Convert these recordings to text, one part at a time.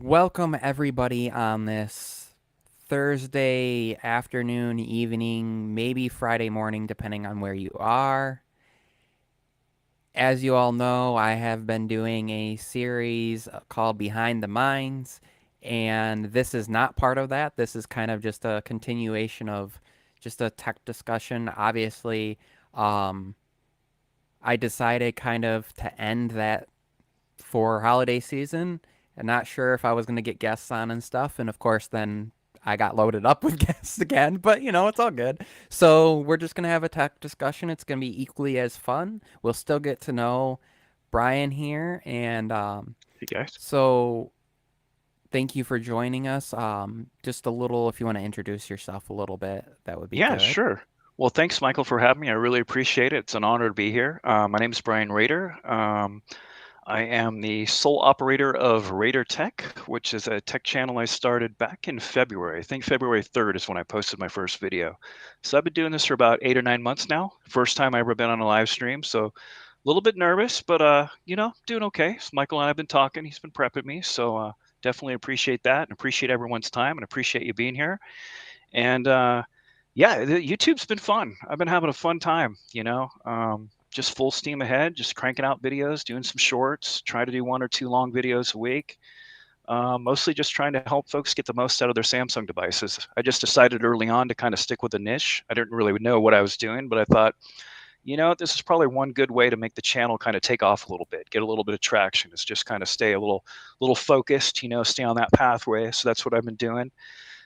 Welcome everybody on this Thursday afternoon, evening, maybe Friday morning, depending on where you are. As you all know, I have been doing a series called Behind the Minds, and this is not part of that. This is kind of just a continuation of just a tech discussion. Obviously, um, I decided kind of to end that for holiday season and not sure if I was going to get guests on and stuff. And of course, then I got loaded up with guests again, but it's all good. So we're just going to have a tech discussion. It's going to be equally as fun. We'll still get to know Brian here. And Hey guys. so thank you for joining us. Just a little, if you want to introduce yourself a little bit, that would be Yeah, good. sure. Well, thanks, Michael, for having me. I really appreciate it. It's an honor to be here. My name is Brian Rader. I am the sole operator of Rader Tech, which is a tech channel I started back in February. I think February 3rd is when I posted my first video. So I've been doing this for about 8 or 9 months now. First time I ever been on a live stream, so a little bit nervous, but doing okay. So Michael and I have been talking. He's been prepping me, so definitely appreciate that and appreciate everyone's time and appreciate you being here. And yeah, YouTube's been fun. I've been having a fun time, just full steam ahead, just cranking out videos, doing some shorts, try to do 1 or 2 long videos a week. Mostly just trying to help folks get the most out of their Samsung devices. I just decided early on to kind of stick with a niche. I didn't really know what I was doing, but I thought, this is probably one good way to make the channel kind of take off a little bit, get a little bit of traction. Is just kind of stay a little focused, stay on that pathway. So that's what I've been doing.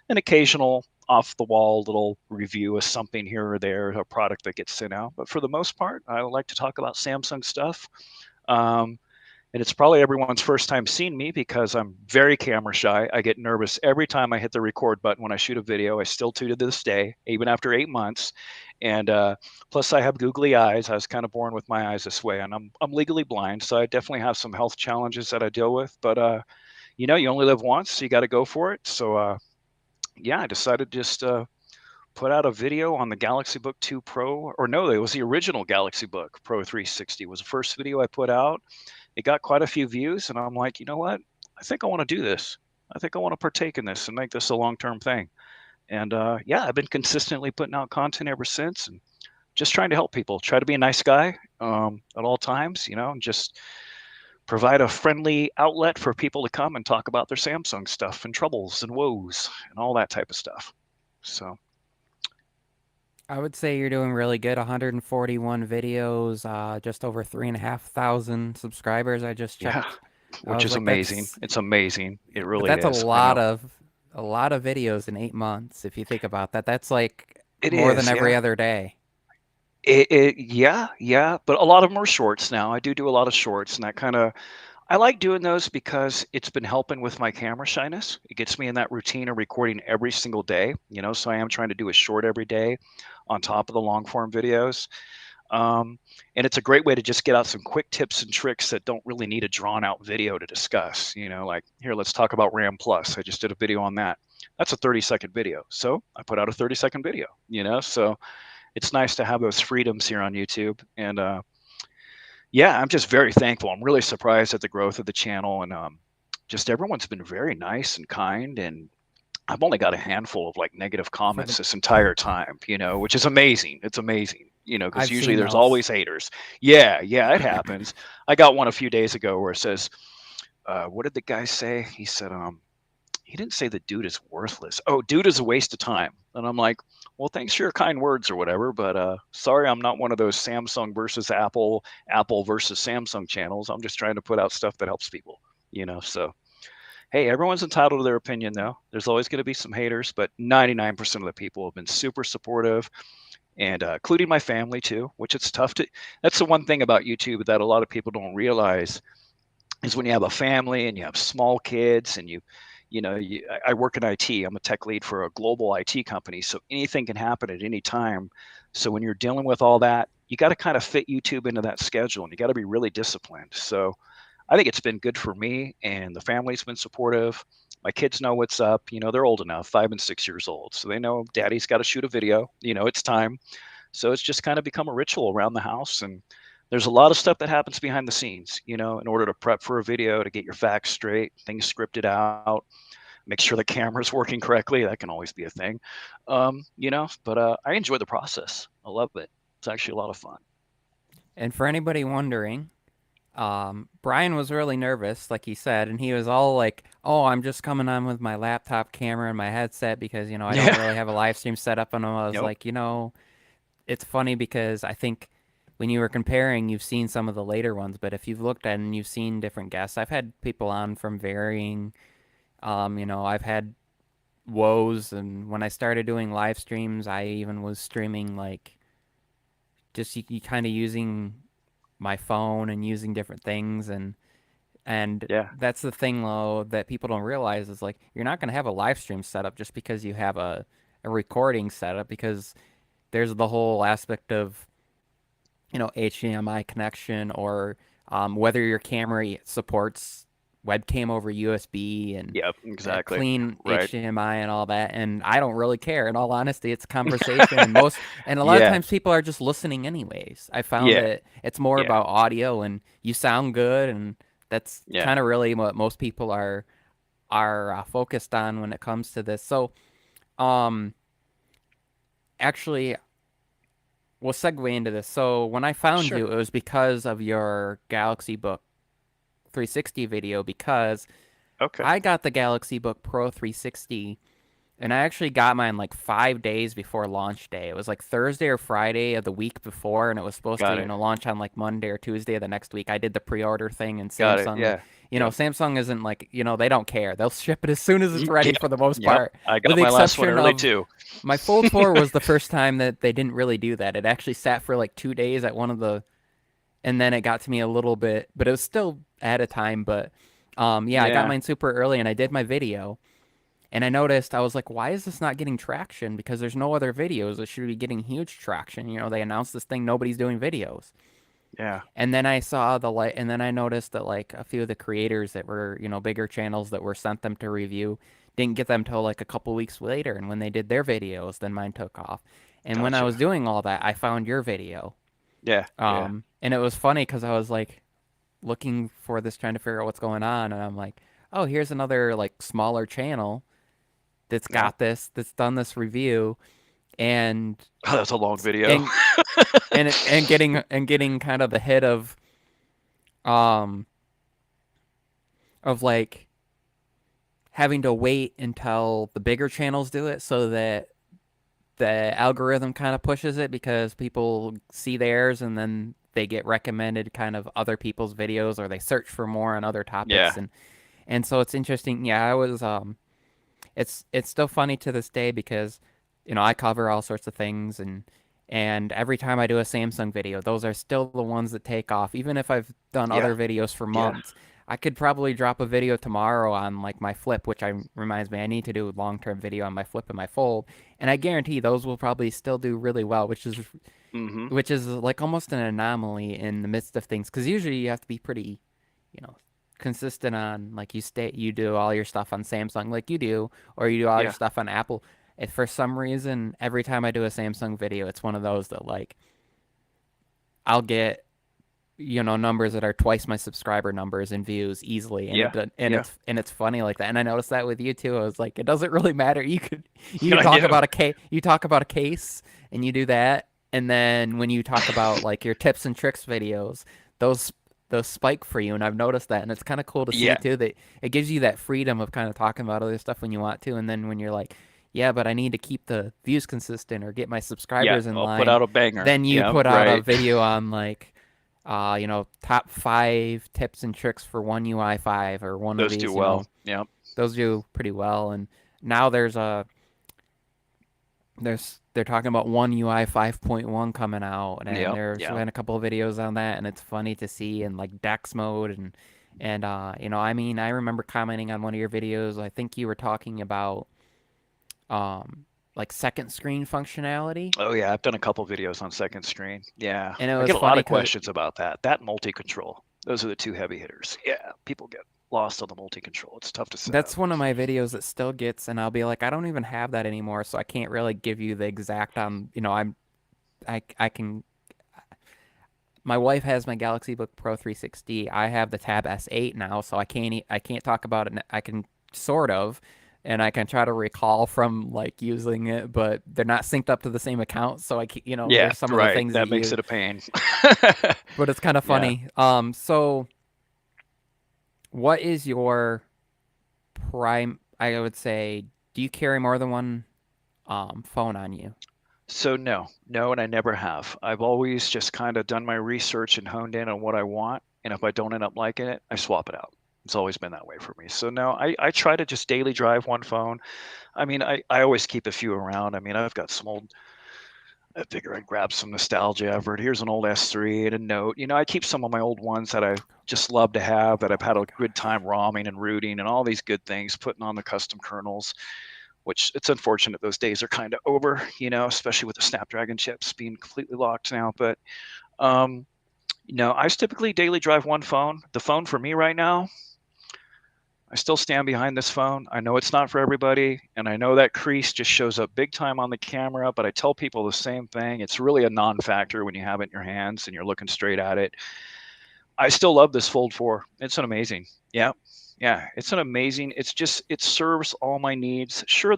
An occasional off the wall little review of something here or there, a product that gets sent out. But for the most part, I like to talk about Samsung stuff. Um, and it's probably everyone's first time seeing me because I'm very camera shy. I get nervous every time I hit the record button when I shoot a video. I still do to this day, even after 8 months. And plus, I have googly eyes. I was kind of born with my eyes this way, and I'm legally blind, so I definitely have some health challenges that I deal with. But you only live once, so you got to go for it. So yeah, I decided to just put out a video on the Galaxy Book 2 Pro, or no, it was the original Galaxy Book Pro 360 was the first video I put out. It got quite a few views, and I'm like, you know what? I think I want to do this. I think I want to partake in this and make this a long-term thing. And yeah, I've been consistently putting out content ever since, and just trying to help people. Try to be a nice guy at all times, and just provide a friendly outlet for people to come and talk about their Samsung stuff and troubles and woes and all that type of stuff. So I would say you're doing really good. 141 videos, just over 3,500 subscribers. I just yeah, checked. I which was is like, amazing. It's amazing. It but really that's is. I know. a lot of videos in 8 months. If you think about that, that's like It more than is, every yeah. other day. Yeah, yeah. But a lot of them are shorts now. I do a lot of shorts, and that kind of I like doing those because it's been helping with my camera shyness. It gets me in that routine of recording every single day, so I am trying to do a short every day on top of the long form videos. Um, and it's a great way to just get out some quick tips and tricks that don't really need a drawn out video to discuss. Like here, let's talk about RAM Plus. I just did a video on that. That's a 30-second video. So I put out a 30-second video, so it's nice to have those freedoms here on YouTube. And yeah, I'm just very thankful. I'm really surprised at the growth of the channel. And just everyone's been very nice and kind. And I've only got a handful of like negative For the, comments this entire time, which is amazing. It's amazing, because I've usually seen there's those. always haters. Yeah, yeah, it happens. I got one a few days ago where it says, what did the guy say? He said, he didn't say the dude is worthless. Oh, dude is a waste of time. And I'm like, well, thanks for your kind words or whatever, but sorry, I'm not one of those Samsung versus Apple, Apple versus Samsung channels. I'm just trying to put out stuff that helps people, So hey, everyone's entitled to their opinion, though. There's always going to be some haters, but 99% of the people have been super supportive, and including my family too, which it's tough to. That's the one thing about YouTube that a lot of people don't realize is when you have a family and you have small kids and I work in IT. I'm a tech lead for a global IT company, so anything can happen at any time. So when you're dealing with all that, you got to kind of fit YouTube into that schedule, and you got to be really disciplined. So I think it's been good for me, and the family's been supportive. My kids know what's up. They're old enough, 5 and 6 years old, so they know daddy's got to shoot a video. It's time. So it's just kind of become a ritual around the house, and there's a lot of stuff that happens behind the scenes, in order to prep for a video, to get your facts straight, things scripted out, make sure the camera's working correctly. That can always be a thing, but I enjoy the process. I love it. It's actually a lot of fun. And for anybody wondering, Brian was really nervous, like he said, and he was all like, "Oh, I'm just coming on with my laptop camera and my headset because I don't Yeah. really have a live stream set up." And I was Nope. like, it's funny because I think when you were comparing, you've seen some of the later ones, but if you've looked at and you've seen different guests, I've had people on from varying, I've had woes, and when I started doing live streams, I even was streaming like just you kind of using my phone and using different things and Yeah. that's the thing though that people don't realize is like you're not going to have a live stream setup just because you have a recording setup because there's the whole aspect of HDMI connection or whether your camera supports webcam over USB and Yep. Exactly. clean Right. HDMI and all that. And I don't really care. In all honesty, it's conversation, and a lot of Yeah. times people are just listening anyways. I found Yeah. that it's more Yeah. about audio, and you sound good, and that's Yeah. kind of really what most people are focused on when it comes to this. So, um, actually, we'll segue into this. So when I found Sure. you, it was because of your Galaxy Book 360 video because Okay. I got the Galaxy Book Pro 360 and I actually got mine like 5 days before launch day. It was like Thursday or Friday of the week before, and it was supposed to, Got it. launch on like Monday or Tuesday of the next week. I did the pre-order thing, and Got it. Samsung, Yeah. Yep. Samsung isn't like, they don't care. They'll ship it as soon as it's ready Yep. for the most Yep. part, I with got the my last one exception early of too. my Fold 4 was the first time that they didn't really do that. It actually sat for like 2 days at one of the, and then it got to me a little bit, but it was still at a time. But yeah, I got Yeah. mine super early, and I did my video. And I noticed, I was like, why is this not getting traction? Because there's no other videos that should be getting huge traction. They announced this thing, nobody's doing videos. Yeah. And then I saw the light, and then I noticed that like a few of the creators that were, bigger channels that were sent them to review didn't get them till like a couple weeks later. And when they did their videos, then mine took off. And when I was Gotcha. doing all that, I found your video. Yeah. Yeah. And it was funny because I was like looking for this, trying to figure out what's going on. And I'm like, oh, here's another like smaller channel that's Yeah. got this, that's done this review, and Oh, that's a long video. and and getting kind of the hit um of like having to wait until the bigger channels do it so that the algorithm kind of pushes it because people see theirs and then they get recommended kind of other people's videos or they search for more on other topics, Yeah. and so it's interesting. Yeah, I was it's still funny to this day because I cover all sorts of things, and every time I do a Samsung video, those are still the ones that take off. Even if I've done Yeah. other videos for Yeah. months, I could probably drop a video tomorrow on like my flip, which reminds me I need to do a long-term video on my flip and my fold, and I guarantee those will probably still do really well, Mm-hmm. which is like almost an anomaly in the midst of things because usually you have to be pretty, you know, consistent on like you do all your stuff on Samsung like you do, or you do all your Yeah. stuff on Apple. If for some reason every time I do a Samsung video, it's one of those that like I'll get numbers that are twice my subscriber numbers and views easily, and Yeah. Yeah. it's funny like that. And I noticed that with you too. I was like, it doesn't really matter. You could I talk do. about you talk about a case and you do that, and then when you talk about like your tips and tricks videos, those those spike for you. And I've noticed that, and it's kind of cool to see Yeah. too that it gives you that freedom of kind of talking about other stuff when you want to, and then when you're like, yeah, but I need to keep the views consistent or get my Yeah. subscribers in I'll put line, out a banger. then you Yeah. put out a Right. video on like top 5 tips and tricks for One UI 5 or one of Those do these, well. Yeah. those do pretty well. And now they're talking about One UI 5.1 coming out, and Yeah. there's Yeah. been a couple of videos on that, and it's funny to see, and like Dex mode, and I mean, I remember commenting on one of your videos. I think you were talking about like second screen functionality, Oh yeah. I've done a couple videos on second screen. Yeah. and it I was get a lot funny of because questions about that. That multi-control. Those are the two heavy hitters. Yeah. People get lost on the multi-control. It's tough to set that's up. one of my videos that still gets, and I'll be like, I don't even have that anymore, so I can't really give you the exact I can my wife has my Galaxy Book Pro 360. I have the Tab S8 now, so I can't talk about it. I can sort of, and I can try to recall from like using it, but they're not synced up to the same account. So Yeah, there's some of the right. things that That makes you, it a pain. but it's kind of Yeah. funny. So what is your prime? I would say, do you carry more than one phone on you? So no, and I never have. I've always just kind of done my research and honed in on what I want, and if I don't end up liking it, I swap it out. It's always been that way for me. So no, I try to just daily drive one phone. I mean, I always keep a few around. I mean, I've got some old. I figure I'd grab some nostalgia effort. Here's an old S3 and a note. I keep some of my old ones that I just love to have that I've Oh had my a good gosh. time ROMing and rooting and all these good things, putting on the custom kernels, which it's unfortunate those days are kind of over, especially with the Snapdragon chips being completely locked now. But um, I typically daily drive one phone. The phone for me right now, I still stand behind this phone. I know it's not for everybody, and I know that crease just shows up big time on the camera, but I tell people the same thing. It's really a non-factor when you have it in your hands and you're looking straight at it. I still love this Fold 4. It's an amazing. Yeah. Yeah, it's an amazing. It's just it serves all my needs. Sure,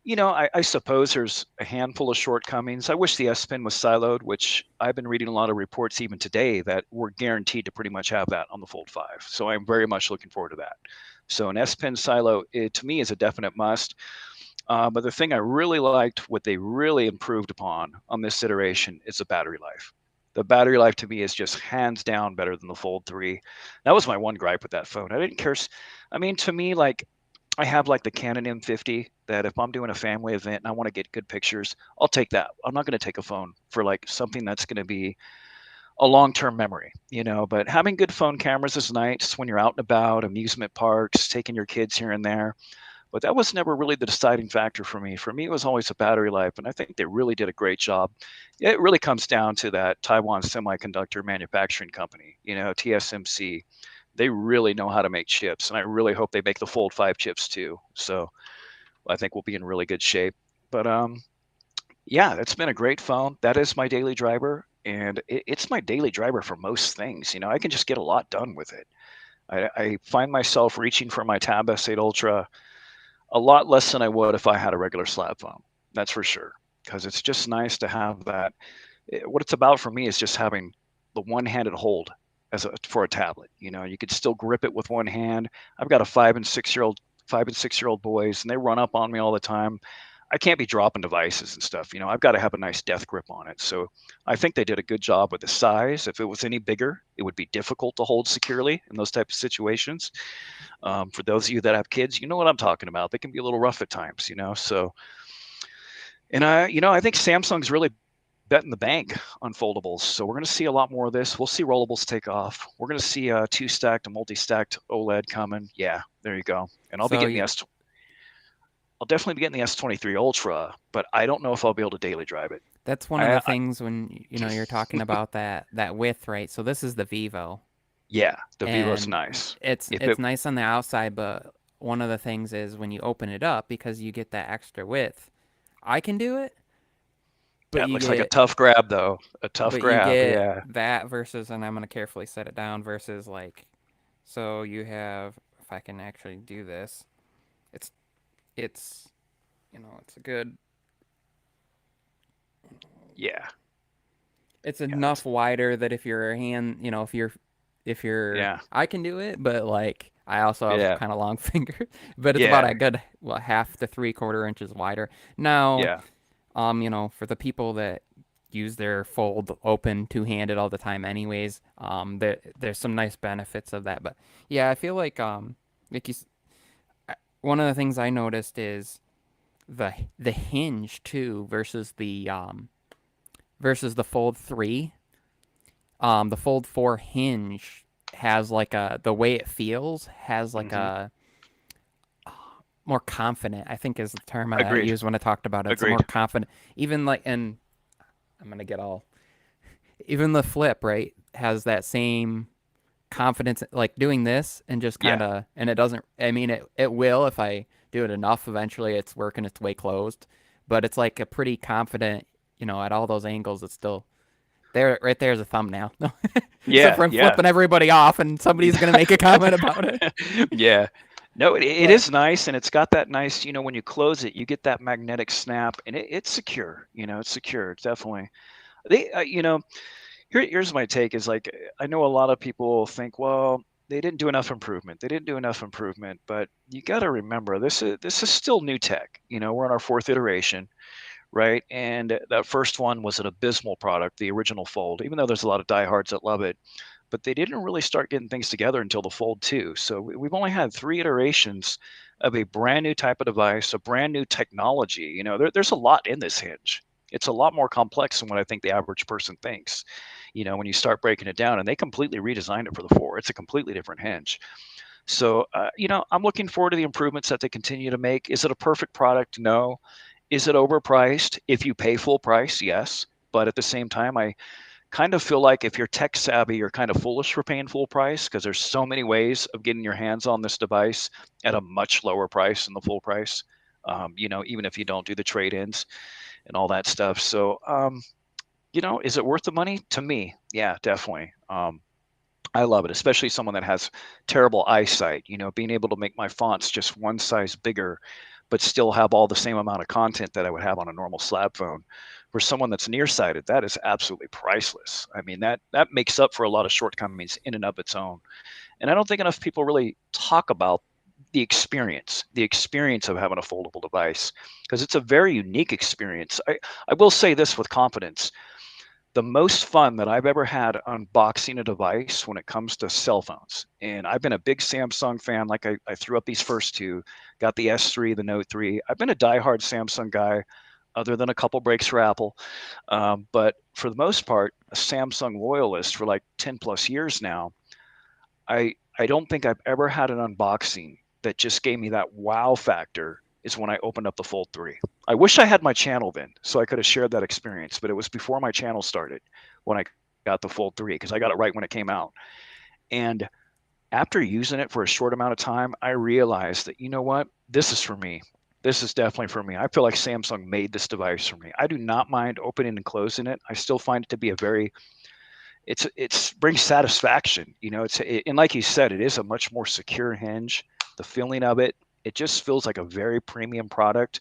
I suppose there's a handful of shortcomings. I wish the S Pen was siloed, which I've been reading a lot of reports even today that we're guaranteed to pretty much have that on the Fold 5. So I'm very much looking forward to that. So an S Pen silo, to me, is a definite must. But the thing I really liked, what they really improved upon on this iteration, is the battery life. The battery life to me is just hands down better than the Fold 3. That was my one gripe with that phone. I didn't care. I mean, to me, like I have like the Canon M50 that if I'm doing a family event and I want to get good pictures, I'll take that. I'm not going to take a phone for like something that's going to be a long-term memory. But having good phone cameras is nice when you're out and about, amusement parks, taking your kids here and there. But that was never really the deciding factor for me. For me, it was always the battery life, and I think they really did a great job. It really comes down to that Taiwan Semiconductor Manufacturing Company, TSMC. They really know how to make chips, and I really hope they make the Fold 5 chips too. So I think we'll be in really good shape. But yeah, it's been a great phone. That is my daily driver, and it's my daily driver for most things. I can just get a lot done with it. I find myself reaching for my Tab S8 Ultra a lot less than I would if I had a regular slab phone. That's for sure. Because it's just nice to have that. What it's about for me is just having the one-handed hold for a tablet. You could still grip it with one hand. I've got a 5 and 6 year old boys, and they run up on me all the time. I can't be dropping devices and stuff. I've got to have a nice death grip on it. So I think they did a good job with the size. If it was any bigger, it would be difficult to hold securely in those types of situations. For those of you that have kids, you know what I'm talking about. They can be a little rough at times. So, and I think Samsung's really betting the bank on foldables. So we're going to see a lot more of this. We'll see rollables take off. We're going to see a two-stacked, a multi-stacked OLED coming. Yeah, there you go. And I'll be So getting the S. I'll definitely be getting the S23 Ultra, but I don't know if I'll be able to daily drive it. that's one of the I things when you're talking about that width, right? So this is the Vivo, Yeah, the Vivo's and nice. If it's it nice on the outside, but one of the things is when you open it up because you get that extra width. I can do it, but That you looks like a get tough grab though. A tough grab. Yeah. that versus, and I'm gonna carefully set it down versus like, so you have, if I can actually do this, it's it's it's a good, Yeah. it's Yeah. enough wider that if your hand, if you're, Yeah. I can do it, but like I also have Yeah. kind of long fingers, but it's about Yeah. a good, well, half to 3/4 inches wider. Now, Yeah. for the people that use their fold open two-handed all the time anyways, there's some nice benefits of that. But yeah, I feel like one of the things I noticed is the hinge too versus the Fold 3. The Fold 4 hinge has like the way it feels has like Hmm. a more confident, I think is the term I Agreed. used when I talked about it. It's a more Agreed. confident, even like, and I'm gonna get all, even the Flip, right, has that same confidence, like doing this and just kind Yeah. of, and it doesn't, I mean, it will, if I do it enough, eventually it's working its way closed, but it's like a pretty confident, at all those angles, it's still. There, right there's a thumbnail. Except Yeah, for I'm yeah. flipping everybody off, and somebody's gonna make a comment about it. Yeah. No, it But is nice, and it's got that nice, when you close it, you get that magnetic snap, and it's secure. It's secure. It's definitely. They, here's my take is like, I know a lot of people think, well, they didn't do enough improvement. They didn't do enough improvement, but you got to remember this is still new tech. We're on our fourth iteration, right? And that first one was an abysmal product, the original Fold, even though there's a lot of diehards that love it. But they didn't really start getting things together until the Fold 2. So we've only had three iterations of a brand new type of device, a brand new technology. There's a lot in this hinge. It's a lot more complex than what I think the average person thinks. When you start breaking it down, and they completely redesigned it for the 4. It's a completely different hinge. So, I'm looking forward to the improvements that they continue to make. Is it a perfect product? No. Is it overpriced? If you pay full price, yes. But at the same time, I kind of feel like if you're tech savvy, you're kind of foolish for paying full price because there's so many ways of getting your hands on this device at a much lower price than the full price. Even if you don't do the trade-ins and all that stuff. So, is it worth the money? To me, yeah, definitely. I love it, especially someone that has terrible eyesight. Being able to make my fonts just one size bigger, but still have all the same amount of content that I would have on a normal slab phone. For someone that's nearsighted, that is absolutely priceless. I mean, that makes up for a lot of shortcomings in and of its own. And I don't think enough people really talk about the experience of having a foldable device, because it's a very unique experience. I will say this with confidence: the most fun that I've ever had unboxing a device when it comes to cell phones. And I've been a big Samsung fan. Like I threw up these first two, got the S3, the Note 3. I've been a diehard Samsung guy, other than a couple breaks for Apple. But for the most part, a Samsung loyalist for like 10 plus years now. I don't think I've ever had an unboxing that just gave me that wow factor is when I opened up the Fold 3. I wish I had my channel then so I could have shared that experience, but it was before my channel started when I got the Fold 3 because I got it right when it came out. And after using it for a short amount of time, I realized that, you know what? This is for me. This is definitely for me. I feel like Samsung made this device for me. I do not mind opening and closing it. I still find it to be a very it's brings satisfaction. And like you said, it is a much more secure hinge. The feeling of it just feels like a very premium product,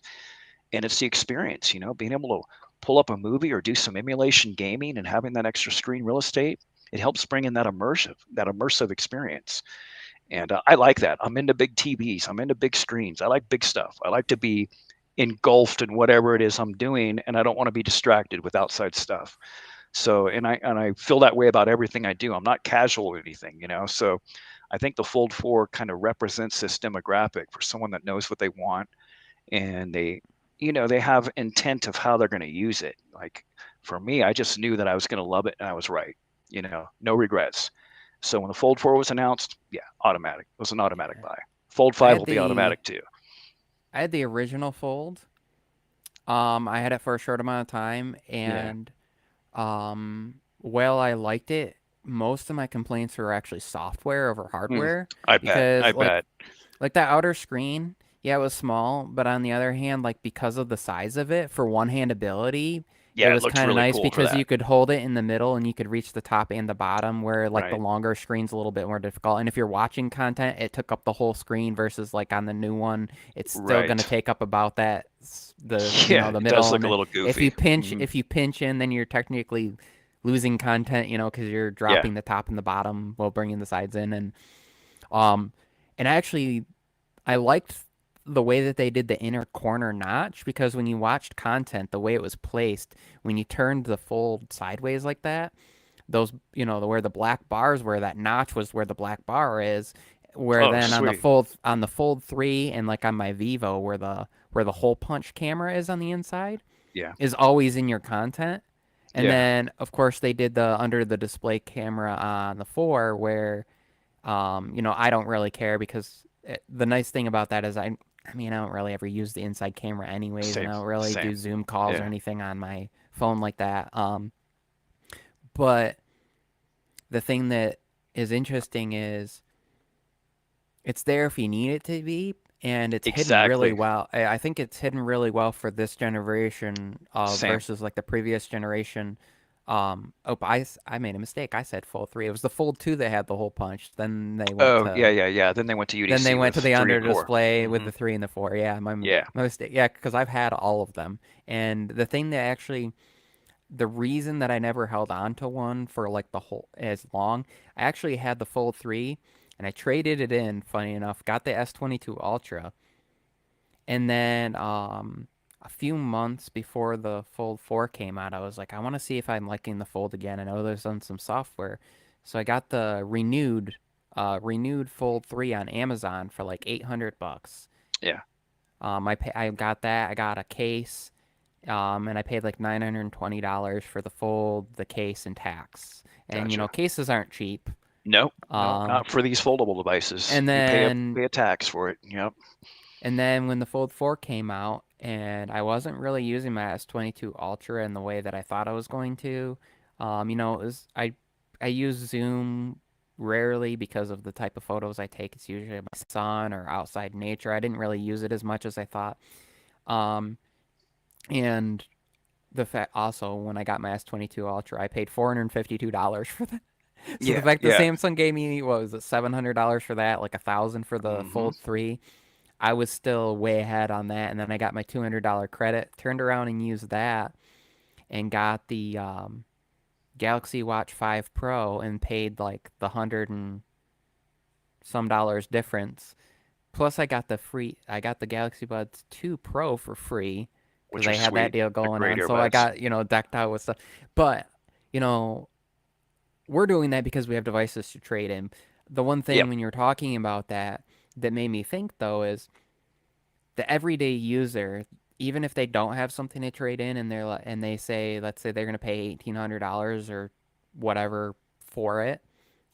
and it's the experience. Being able to pull up a movie or do some emulation gaming and having that extra screen real estate, it helps bring in that immersive experience. And I like that. I'm into big TVs. I'm into big screens. I like big stuff. I like to be engulfed in whatever it is I'm doing, and I don't want to be distracted with outside stuff. So, and I feel that way about everything I do. I'm not casual or anything. So I think the Fold 4 kind of represents this demographic for someone that knows what they want, and they have intent of how they're going to use it. Like for me, I just knew that I was going to love it, and I was right. No regrets. So when the Fold 4 was announced, yeah, automatic. It was an automatic buy. Fold I 5 had will be the automatic too. I had the original Fold. I had it for a short amount of time, Yeah. and while I liked it, most of my complaints were actually software over Mm, hardware I bet. because I bet. like that outer screen, yeah, it was small, but on the other hand, like because of the size of it, for one-handability, it Yeah, it was looked kind of really nice cool for because that. you could hold it in the middle and you could reach the top and the bottom, where like the Right. longer screen's a little bit more difficult. And if you're watching content, it took up the whole screen versus like on the new one, it's still gonna Right. take up about the Yeah, the it does middle. look And a then little goofy. Hmm. if you pinch in, then you're technically losing content, because you're Yeah. dropping the top and the bottom while bringing the sides in. Um, and actually, I liked the way that they did the inner corner notch because when you watched content, the way it was placed, when you turned the fold sideways like that, those, where the black bars were, that notch was where the black bar is. Where Oh, then sweet. on the Fold 3 and like on my Vivo, where the hole punch camera is on the inside, Yeah. is always in your content. And Yeah. then of course they did the under the display camera on the 4 where I don't really care because the nice thing about that is I mean, I don't really ever use the inside camera anyways, and Same. I don't really Same. do Zoom calls or Yeah. anything on my phone like that. But the thing that is interesting is it's there if you need it to be, and it's hidden really Exactly. well. I think it's hidden really well for this generation Same. versus like the previous generation. Oh, but I made a mistake. I said Fold 3. It was the Fold 2 that had the hole punch. Oh, yeah, yeah, yeah. Then they went to Then they UDC went with to the 3 under and 4. display with Hmm. the 3 and the 4. Yeah, Yeah, my mistake. Yeah, because I've had all of them. And the thing that actually, the reason that I never held on to one for like the whole as long, I actually had the Fold 3 and I traded it in, funny enough, got the S22 Ultra. And then a few months before the Fold 4 came out, I was like, I want to see if I'm liking the Fold again. I know there's on some software. So I got the renewed Fold 3 on Amazon for like 800 bucks. yeah. I got that. I got a case. And I paid like $920 for the Fold, the case, and tax. And Gotcha. cases aren't cheap. No, no, Um, not for these foldable devices. and You then pay a tax for it. Yep. And then when the Fold 4 came out, and I wasn't really using my S22 Ultra in the way that I thought I was going to, it was I use Zoom rarely because of the type of photos I take. It's usually of my son or outside nature. I didn't really use it as much as I thought. Um, and the fact also when I got my S22 Ultra, I paid $452 for that. So the Yeah, fact that yeah. Samsung gave me what was it, $700 for that, like 1,000 for the Hmm. Fold 3, I was still way ahead on that, and then I got my $200 credit, turned around and used that, and got the Galaxy Watch 5 Pro and paid like the hundred and some dollars difference. Plus, I got the Galaxy Buds 2 Pro for free because Which are they had that sweet. deal They're going great on. So I earbuds. got, decked out with stuff. But, you know, we're doing that because we have devices to trade in. The one thing Yep. when you're talking about that made me think though is the everyday user, even if they don't have something to trade in and and they say, let's say they're gonna pay $1,800 or whatever for it,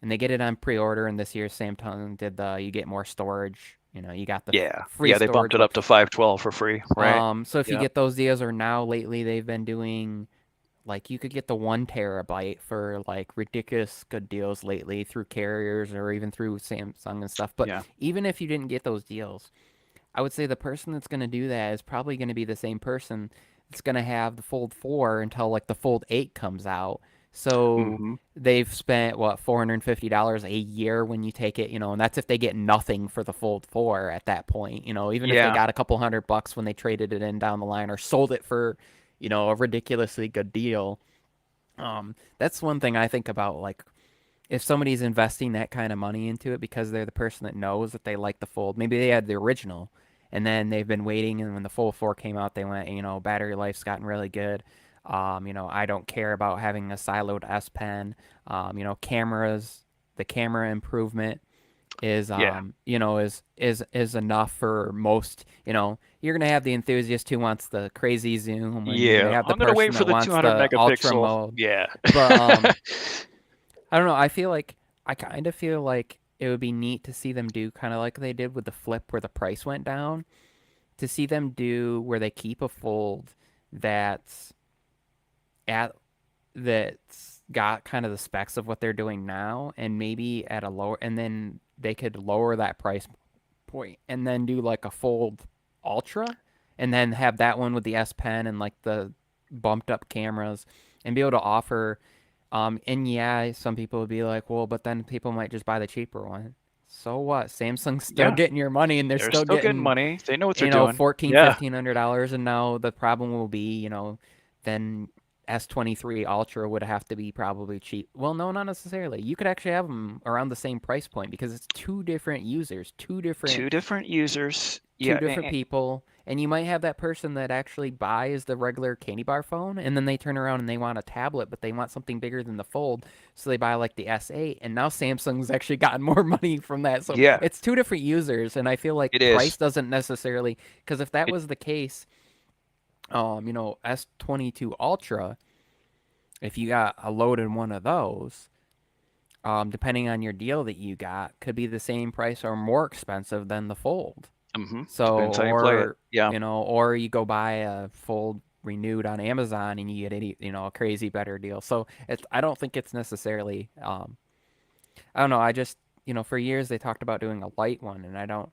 and they get it on pre-order, and this year Samsung did the you get more storage, you got the Yeah. free Yeah, they bumped storage. it up to 512 for free, right? So if you Yep. get those deals, or now lately they've been doing like you could get the 1 terabyte for like ridiculous good deals lately through carriers or even through Samsung and stuff. But Yeah. even if you didn't get those deals, I would say the person that's going to do that is probably going to be the same person that's going to have the Fold 4 until like the Fold 8 comes out. So Hmm. they've spent what $450 a year when you take it, and that's if they get nothing for the Fold 4 at that point, even if they Yeah. got a couple $100 when they traded it in down the line or sold it for, a ridiculously good deal. That's one thing I think about, like if somebody's investing that kind of money into it because they're the person that knows that they like the Fold. Maybe they had the original and then they've been waiting, and when the Fold 4 came out, they went, battery life's gotten really good. I don't care about having a siloed S Pen. Cameras, the camera improvement is Yeah. is enough for most. You're gonna have the enthusiast who wants the crazy zoom, and you're gonna Yeah. have the I'm gonna person wait for that the wants 200 the ultra megapixel. mode. Yeah. But I don't know. I kind of feel like it would be neat to see them do kind of like they did with the Flip, where the price went down. To see them do where they keep a fold that's at that's got kind of the specs of what they're doing now, and maybe at a lower, and then they could lower that price point, and then do like a Fold Ultra, and then have that one with the S Pen and like the bumped up cameras, and be able to offer. And yeah, some people would be like, well, but then people might just buy the cheaper one. So what? Samsung's still Yeah. getting your money, and they're They're still still getting getting, money. They know what they're doing. 14, Yeah. $1,500, and now the problem will be, then S23 Ultra would have to be probably cheap. Well, no, not necessarily. You could actually have them around the same price point because it's two different users, Two different users. two Yeah. different people, and you might have that person that actually buys the regular candy bar phone, and then they turn around and they want a tablet, but they want something bigger than the Fold, so they buy like the S8, and now Samsung's actually gotten more money from that. So Yeah. it's two different users, and I feel It like price is. doesn't necessarily, because if that It. was the case, S22 Ultra, if you got a loaded one of those, depending on your deal that you got, could be the same price or more expensive than the Fold. Hmm. So, Depends how you play it. Yeah. or you go buy a Fold renewed on Amazon and you get a crazy better deal. So I don't think it's necessarily, I don't know. I just, for years they talked about doing a light one, and I don't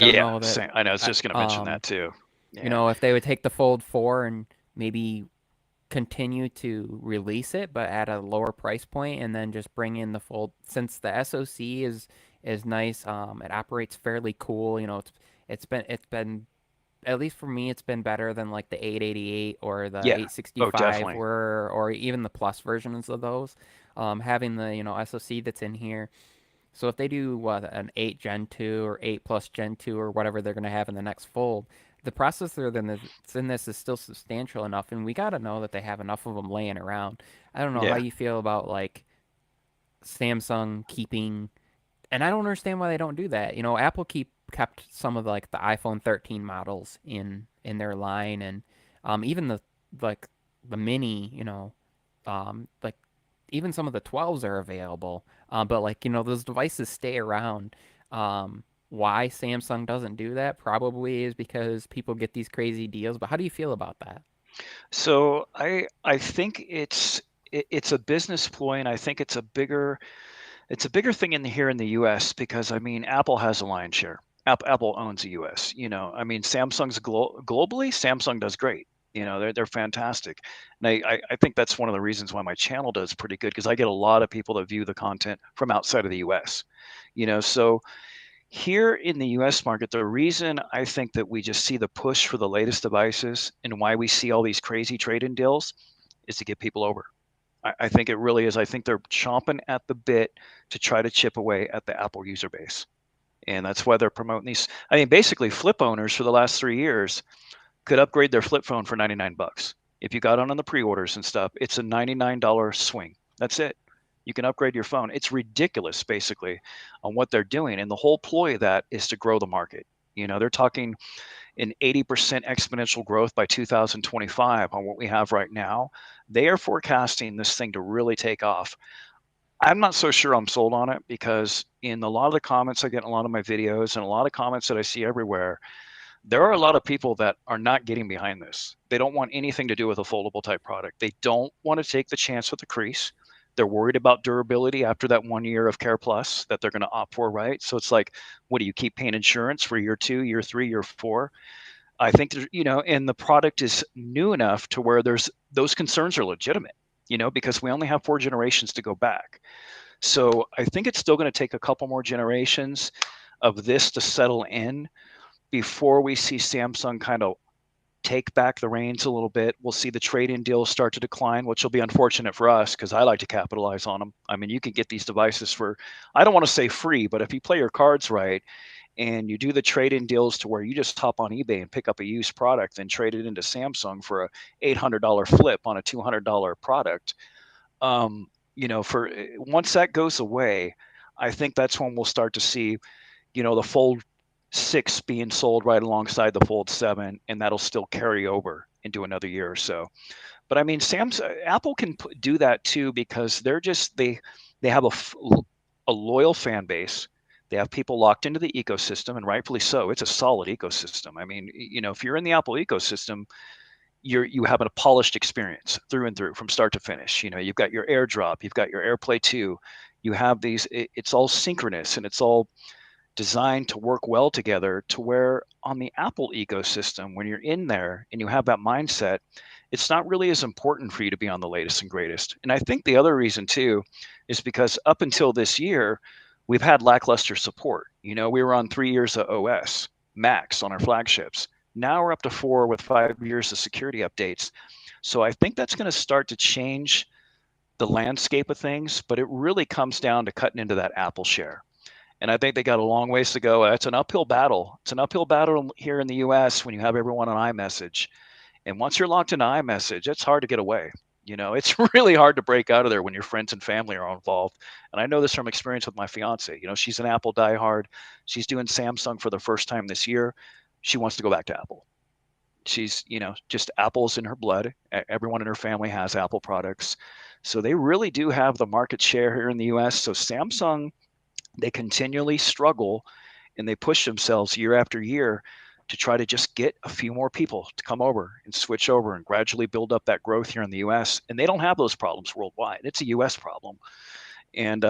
Yeah. know that, I know. I was I, just gonna mention that too. Yeah. if they would take the Fold 4 and maybe continue to release it, but at a lower price point, and then just bring in the full. Since the SoC is nice, it operates fairly cool. It's been at least for me, it's been better than like the 888 or the Yeah. Oh, 865 definitely. were, or even the plus versions of those. Having the SoC that's in here. So if they do what an 8 Gen 2 or 8 plus Gen 2 or whatever they're going to have in the next fold, the processor that's in this is still substantial enough, and we got to know that they have enough of them laying around. I don't know how Yeah. you feel about like Samsung keeping, and I don't understand why they don't do that. Apple kept some of like the iPhone 13 models in their line, and even like the mini, like even some of the 12s are available. But like those devices stay around. Why Samsung doesn't do that probably is because people get these crazy deals. But how do you feel about that? So I think it's a business ploy, and I think it's a bigger thing in here in the U.S. because I mean Apple has a lion's share. Apple owns the U.S. I mean Samsung's globally, Samsung does great. They're fantastic, and I think that's one of the reasons why my channel does pretty good because I get a lot of people that view the content from outside of the U.S. So here in the US market, the reason I think that we just see the push for the latest devices and why we see all these crazy trade-in deals is to get people over. I think it really is. I think they're chomping at the bit to try to chip away at the Apple user base. And that's why they're promoting these. I mean, basically, flip owners for the last 3 years could upgrade their flip phone for 99 bucks. If you got on the pre-orders and stuff, it's a $99 swing. That's it. You can upgrade your phone. It's ridiculous, basically, on what they're doing. And the whole ploy of that is to grow the market. They're talking an 80% exponential growth by 2025 on what we have right now. They are forecasting this thing to really take off. I'm not so sure I'm sold on it because in a lot of the comments I get in a lot of my videos and a lot of comments that I see everywhere, there are a lot of people that are not getting behind this. They don't want anything to do with a foldable type product. They don't want to take the chance with the crease. They're worried about durability after that 1 year of Care Plus that they're going to opt for, right? So it's like, what do you keep paying insurance for year 2, year 3, year 4? I think and the product is new enough to where there's those concerns are legitimate, because we only have 4 generations to go back. So I think it's still going to take a couple more generations of this to settle in before we see Samsung kind of take back the reins a little bit. We'll see the trade-in deals start to decline, which will be unfortunate for us because I like to capitalize on them. I mean, you can get these devices for, I don't want to say free, but if you play your cards right and you do the trade-in deals to where you just hop on eBay and pick up a used product and trade it into Samsung for a $800 flip on a $200 product, for once that goes away, I think that's when we'll start to see the Fold 6 being sold right alongside the Fold 7, and that'll still carry over into another year or so. But I mean, Apple can do that too because they have a loyal fan base. They have people locked into the ecosystem, and rightfully so. It's a solid ecosystem. I mean, if you're in the Apple ecosystem, you have a polished experience through and through from start to finish. You've got your AirDrop, you've got your AirPlay 2. You have these. It's all synchronous and it's all designed to work well together to where on the Apple ecosystem, when you're in there and you have that mindset, it's not really as important for you to be on the latest and greatest. And I think the other reason too is because up until this year, we've had lackluster support. We were on 3 years of OS max on our flagships. Now we're up to 4 with 5 years of security updates. So I think that's going to start to change the landscape of things, but it really comes down to cutting into that Apple share. And I think they got a long ways to go. It's an uphill battle. It's an uphill battle here in the US when you have everyone on iMessage. And once you're locked into iMessage, it's hard to get away. It's really hard to break out of there when your friends and family are involved. And I know this from experience with my fiance. She's an Apple diehard. She's doing Samsung for the first time this year. She wants to go back to Apple. She's, just Apple's in her blood. Everyone in her family has Apple products. So they really do have the market share here in the US. So Samsung, they continually struggle and they push themselves year after year to try to just get a few more people to come over and switch over and gradually build up that growth here in the US. And they don't have those problems worldwide. It's a US problem. And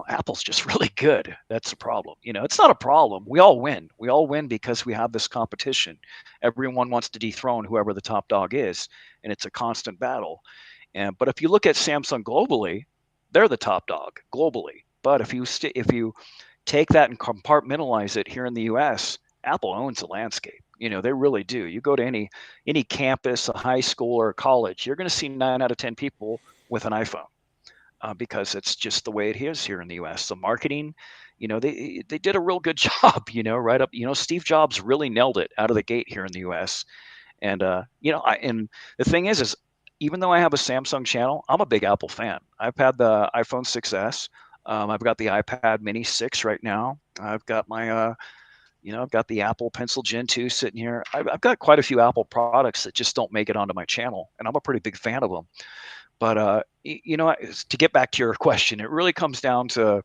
Apple's just really good. That's the problem. It's not a problem. We all win. We all win because we have this competition. Everyone wants to dethrone whoever the top dog is, and it's a constant battle. But if you look at Samsung globally, they're the top dog globally. But if you take that and compartmentalize it here in the U.S., Apple owns the landscape. They really do. You go to any campus, a high school or a college, you're going to see 9 out of 10 people with an iPhone, because it's just the way it is here in the U.S. The marketing, they did a real good job. Right up. Steve Jobs really nailed it out of the gate here in the U.S. And the thing is even though I have a Samsung channel, I'm a big Apple fan. I've had the iPhone 6s. I've got the iPad Mini 6 right now. I've got I've got the Apple Pencil Gen 2 sitting here. I've got quite a few Apple products that just don't make it onto my channel, and I'm a pretty big fan of them. But to get back to your question, it really comes down to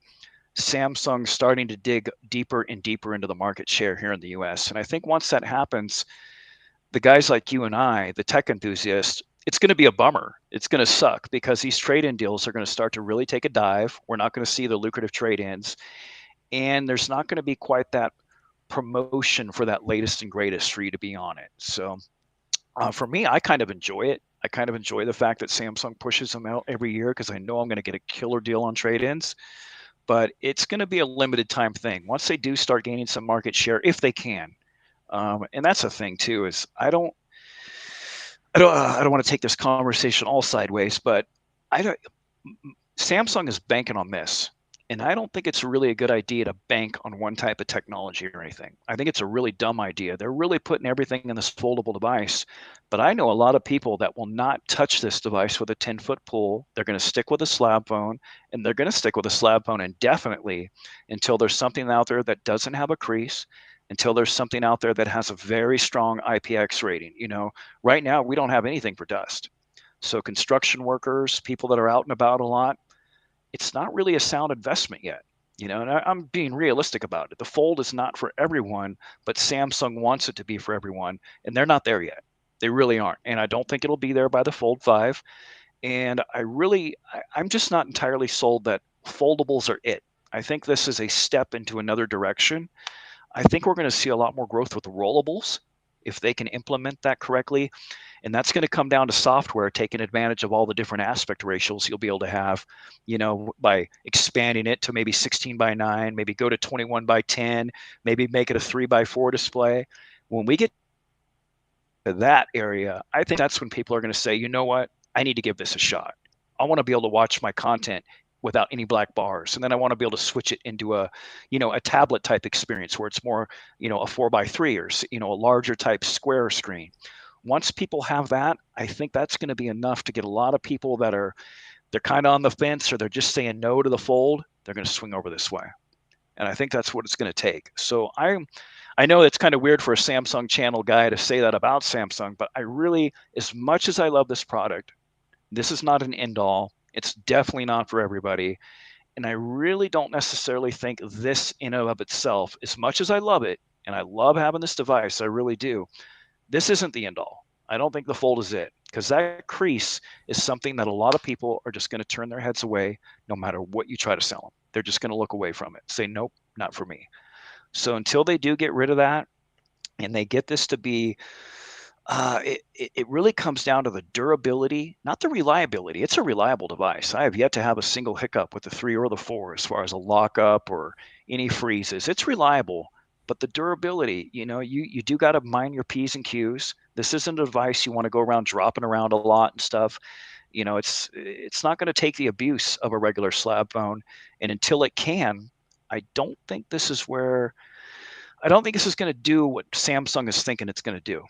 Samsung starting to dig deeper and deeper into the market share here in the U.S. And I think once that happens, the guys like you and I, the tech enthusiasts, it's going to be a bummer. It's going to suck because these trade-in deals are going to start to really take a dive. We're not going to see the lucrative trade-ins, and there's not going to be quite that promotion for that latest and greatest for you to be on it. So for me, I kind of enjoy it. I kind of enjoy the fact that Samsung pushes them out every year because I know I'm going to get a killer deal on trade-ins. But it's going to be a limited time thing. Once they do start gaining some market share, if they can, and that's the thing too, is I don't want to take this conversation all sideways, but I don't. Samsung is banking on this. And I don't think it's really a good idea to bank on one type of technology or anything. I think it's a really dumb idea. They're really putting everything in this foldable device. But I know a lot of people that will not touch this device with a 10-foot pole. They're going to stick with a slab phone, and they're going to stick with a slab phone indefinitely until there's something out there that doesn't have a crease, until there's something out there that has a very strong IPX rating. Right now we don't have anything for dust. So construction workers, people that are out and about a lot, it's not really a sound investment yet. And I'm being realistic about it. The Fold is not for everyone, but Samsung wants it to be for everyone, and they're not there yet. They really aren't. And I don't think it'll be there by the Fold 5. And I'm just not entirely sold that foldables are it. I think this is a step into another direction. I think we're going to see a lot more growth with the rollables if they can implement that correctly. And that's going to come down to software taking advantage of all the different aspect ratios you'll be able to have, by expanding it to maybe 16 by 9, maybe go to 21 by 10, maybe make it a 3 by 4 display. When we get to that area, I think that's when people are going to say, you know what, I need to give this a shot. I want to be able to watch my content without any black bars. And then I want to be able to switch it into a tablet type experience where it's more, a 4 by 3 or, a larger type square screen. Once people have that, I think that's going to be enough to get a lot of people they're kind of on the fence or they're just saying no to the Fold. They're going to swing over this way. And I think that's what it's going to take. So I know it's kind of weird for a Samsung channel guy to say that about Samsung, but I really, as much as I love this product, this is not an end all. It's definitely not for everybody. And I really don't necessarily think this in and of itself, as much as I love it, and I love having this device, I really do, this isn't the end all. I don't think the Fold is it, because that crease is something that a lot of people are just going to turn their heads away no matter what you try to sell them. They're just going to look away from it, say, nope, not for me. So until they do get rid of that and they get this to be, it really comes down to the durability, not the reliability. It's a reliable device. I have yet to have a single hiccup with the 3 or the 4 as far as a lockup or any freezes. It's reliable, but the durability, you do got to mind your P's and Q's. This isn't a device you want to go around dropping around a lot and stuff. It's not going to take the abuse of a regular slab phone. And until it can, I don't think this is where I don't think this is going to do what Samsung is thinking it's going to do,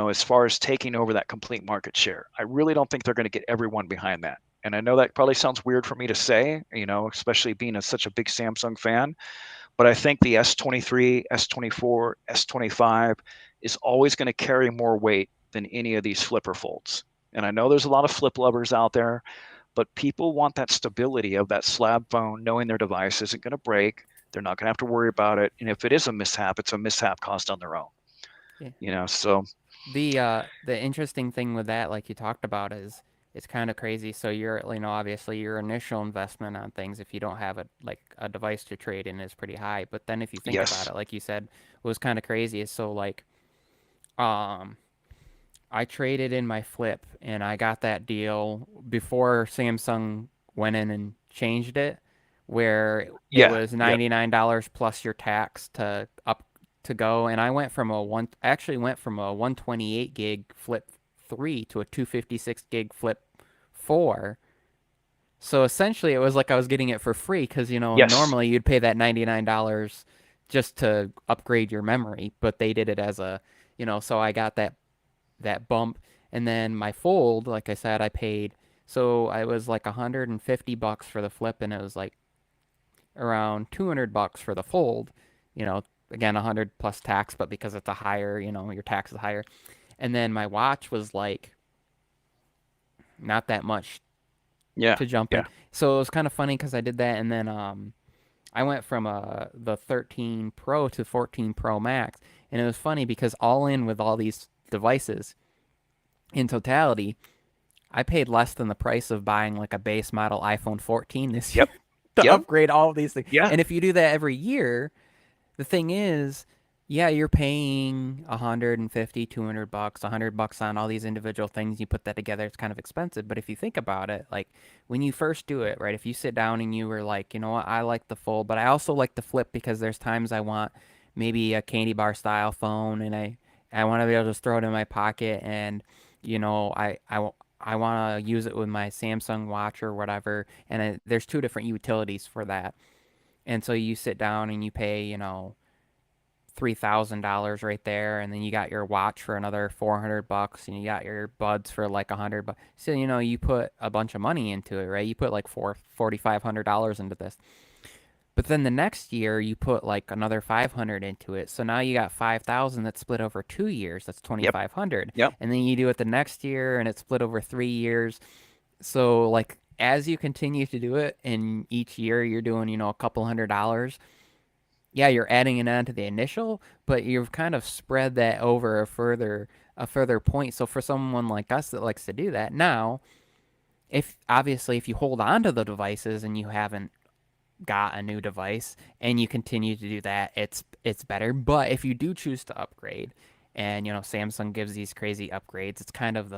as far as taking over that complete market share. I really don't think they're going to get everyone behind that. And I know that probably sounds weird for me to say, especially being such a big Samsung fan, but I think the S23, S24, S25 is always going to carry more weight than any of these flipper folds. And I know there's a lot of flip lovers out there, but people want that stability of that slab phone, knowing their device isn't going to break. They're not going to have to worry about it. And if it is a mishap, it's a mishap caused on their own. Yeah. So The interesting thing with that, like you talked about, is it's kind of crazy. So obviously your initial investment on things, if you don't have a device to trade in, is pretty high. But then if you think about Yes. it, like you said, what was kind of crazy is so um, I traded in my flip and I got that deal before Samsung went in and changed it, where it Yeah. was Yep. $99 plus your tax to go. And I went from actually went from a 128 gig flip 3 to a 256 gig flip 4. So essentially it was like I was getting it for free because, Yes. normally you'd pay that $99 just to upgrade your memory, but they did it as so I got that bump. And then my fold, like I said, I paid. So I was like $150 for the flip, and it was like around $200 for the fold. Again, 100 plus tax, but because it's a higher, your tax is higher. And then my watch was like not that much Yeah. to jump in. Yeah. So it was kind of funny because I did that, and then I went from the 13 Pro to 14 Pro Max, and it was funny because all in with all these devices in totality, I paid less than the price of buying like a base model iPhone 14 this year Yep. to Yep. upgrade all of these things. Yeah. And if you do that every year, the thing is, yeah, you're paying 150, $200, $100 on all these individual things. You put that together, it's kind of expensive. But if you think about it, like when you first do it, right? If you sit down and you were like, you know what, I like the fold, but I also like the flip because there's times I want maybe a candy bar style phone, and I want to be able to just throw it in my pocket, and I want to use it with my Samsung watch or whatever. And there's two different utilities for that. And so you sit down and you pay, $3,000 right there, and then you got your watch for another $400, and you got your buds for like $100. So you put a bunch of money into it, right? You put like $4,500 into this. But then the next year you put like another 500 into it. So now you got 5,000 that's split over 2 years. That's Yep. 2,500. Yep. And then you do it the next year and it's split over 3 years. So like as you continue to do it, and each year you're doing, a couple $100, yeah, you're adding it on to the initial, but you've kind of spread that over a further point. So for someone like us that likes to do that, now, if you hold on to the devices and you haven't got a new device and you continue to do that, it's better. But if you do choose to upgrade, and Samsung gives these crazy upgrades, it's kind of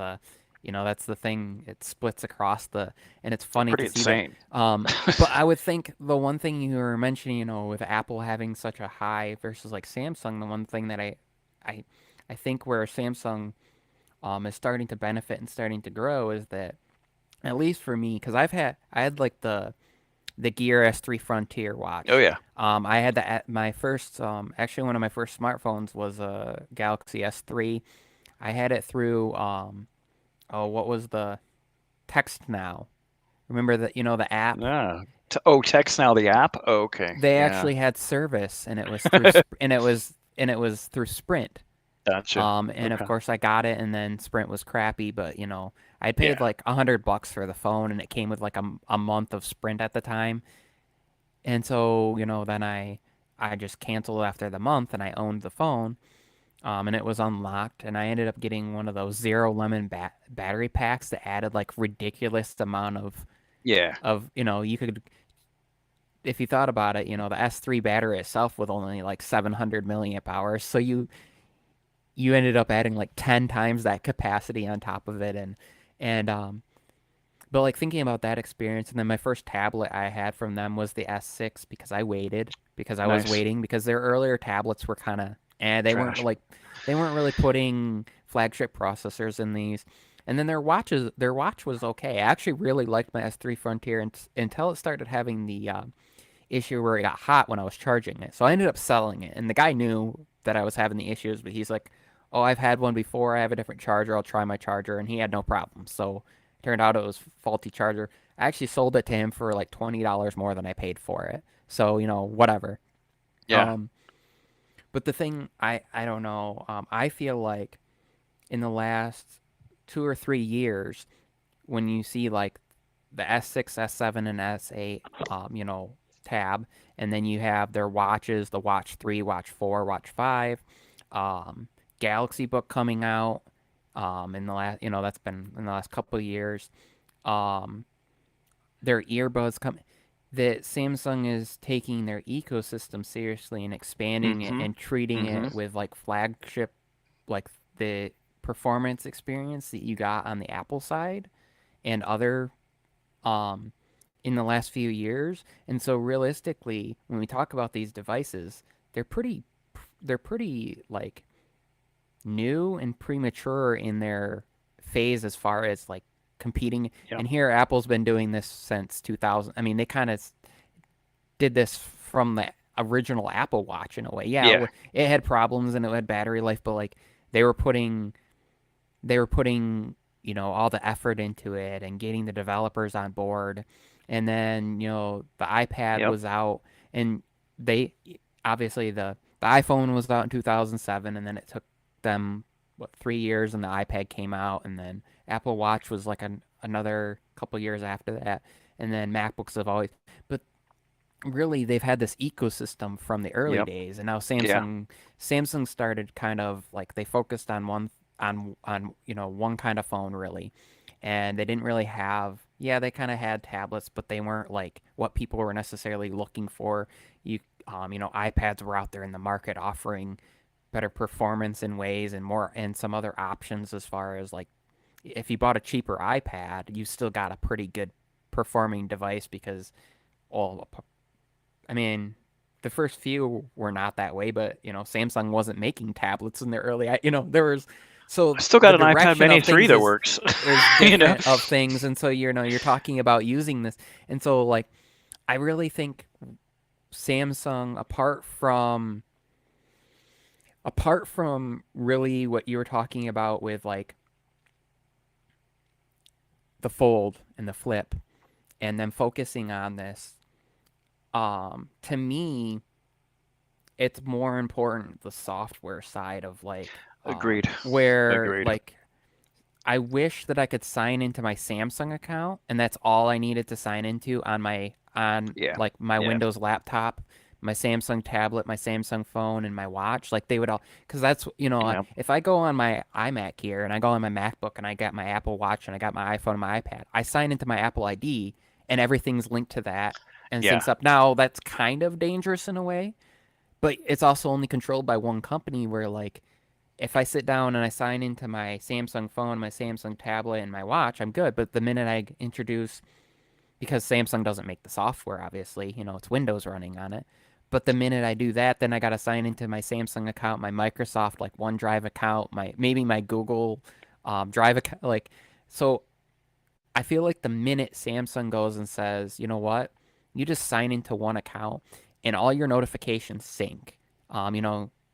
that's the thing. It splits across and it's It's funny pretty to see that. insane. But I would think the one thing you were mentioning, with Apple having such a high versus like Samsung, the one thing that I, I think where Samsung is starting to benefit and starting to grow is that, at least for me, because I had like the Gear S3 Frontier Oh watch. yeah. I had my first, actually one of my first smartphones was a Galaxy S3. I had it through, what was the Text Now? Remember the app? Yeah. Oh, text now the app. Oh, okay. They Yeah. actually had service, and it was through Sprint. Gotcha. And of Okay. course I got it, and then Sprint was crappy, but I paid Yeah. like $100 for the phone, and it came with like a month of Sprint at the time. And so, then I just canceled after the month and I owned the phone. And it was unlocked, and I ended up getting one of those zero lemon battery packs that added like ridiculous amount Yeah. you could, if you thought about it, the S3 battery itself with only like 700 milliamp hours. So you ended up adding like 10 times that capacity on top of it. And but like thinking about that experience, and then my first tablet I had from them was the S6, because I was Nice. waiting, because their earlier tablets were kind of, Trash. they weren't really putting flagship processors in these. And then their watch was okay. I actually really liked my S3 Frontier until it started having the issue where it got hot when I was charging it. So I ended up selling it, and the guy knew that I was having the issues, but he's like, "Oh, I've had one before. I have a different charger. I'll try my charger," and he had no problem. So it turned out it was faulty charger. I actually sold it to him for like $20 more than I paid for it. So whatever. Yeah. Um, but the thing, I don't know. I feel like in the last 2 or 3 years, when you see like the S6, S7, and S8, tab, and then you have their watches, the Watch 3, Watch 4, Watch 5, um, Galaxy Book coming out. In the last, that's been in the last couple of years. Um, their earbuds come. That Samsung is taking their ecosystem seriously and expanding it Mm-hmm. and treating Mm-hmm. it with like flagship, like the performance experience that you got on the Apple side and other um in the last few years. And so realistically, when we talk about these devices, they're pretty they're pretty like new and premature in their phase as far as like competing. Yeah. And here Apple's been doing this since 2000. I mean, they kind of did this from the original Apple Watch in a way. Yeah, Yeah. it had problems and it had battery life, but like they were putting all the effort into it and getting the developers on board. And then, the iPad Yep. was out and they obviously the iPhone was out in 2007 and then it took them 3 years and the iPad came out and then Apple Watch was like another couple years after that and then MacBooks have always but really they've had this ecosystem from the early Yep. days and now Yeah. Samsung started kind of like they focused on one kind of phone really and they didn't really have they kind of had tablets but they weren't like what people were necessarily looking for. iPads were out there in the market offering better performance in ways and more and some other options as far as like if you bought a cheaper iPad you still got a pretty good performing device because all I mean, the first few were not that way, but Samsung wasn't making tablets in the early, there was I so still the got an iPad direction Mini of 3 things that is works. is you know. different of things, and so you're talking about using this, and so like I really think Samsung, apart from really what you were talking about with like the fold and the flip, and then focusing on this, to me it's more important the software side of like Agreed. where Agreed. like I wish that I could sign into my Samsung account and that's all I needed to sign into on Yeah. like my Yeah. Windows laptop, my Samsung tablet, my Samsung phone and my watch. Like they would all cuz that's Yeah. if I go on my iMac here and I go on my MacBook and I got my Apple Watch and I got my iPhone and my iPad, I sign into my Apple ID and everything's linked to that and Yeah. syncs up. Now that's kind of dangerous in a way but it's also only controlled by one company where like if I sit down and I sign into my Samsung phone, my Samsung tablet, and my watch, I'm good. But the minute I introduce, because Samsung doesn't make the software, obviously, it's Windows running on it. But the minute I do that, then I got to sign into my Samsung account, my Microsoft like OneDrive account, maybe my Google Drive account. Like, so I feel like the minute Samsung goes and says, you know what, you just sign into one account and all your notifications sync.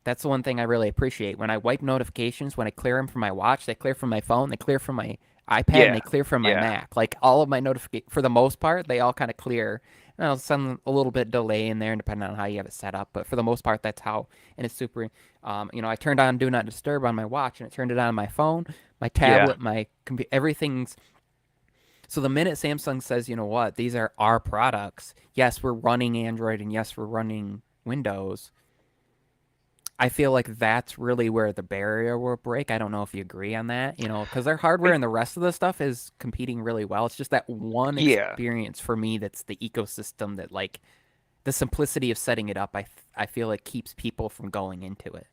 That's the one thing I really appreciate. When I wipe notifications, when I clear them from my watch, they clear from my phone, they clear from my iPad, and Yeah. they clear from my Yeah. Mac. Like all of my notifications, for the most part, they all kind of clear. Some a little bit delay in there, depending on how you have it set up. But for the most part, that's how. And it's super. I turned on Do Not Disturb on my watch, and it turned it on my phone, my Yeah. tablet, my computer. Everything's so the minute Samsung says, you know what, these are our products, yes, we're running Android and yes, we're running Windows, I feel like that's really where the barrier will break. I don't know if you agree on that, because their hardware I, and the rest of the stuff is competing really well. It's just that one yeah. experience for me that's the ecosystem that, like, the simplicity of setting it up, I feel like keeps people from going into it.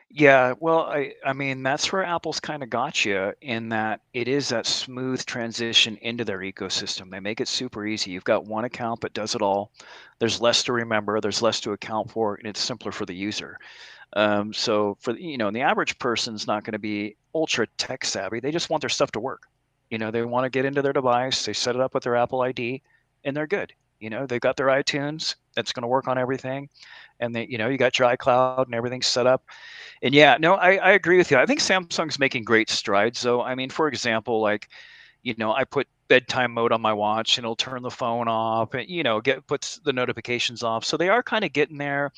Yeah, well, I mean, that's where Apple's kind of got you in that it is that smooth transition into their ecosystem. They make it super easy. You've got one account that does it all. There's less to remember, there's less to account for, and it's simpler for the user. So for the average person's not going to be ultra tech savvy. They just want their stuff to work. They want to get into their device, they set it up with their Apple ID, and they're good. They've got their iTunes that's going to work on everything, and you got your iCloud and everything's set up. And yeah, no, I agree with you. I think Samsung's making great strides, though. I mean, for example, like, I put bedtime mode on my watch and it'll turn the phone off and, puts the notifications off. So they are kind of getting there.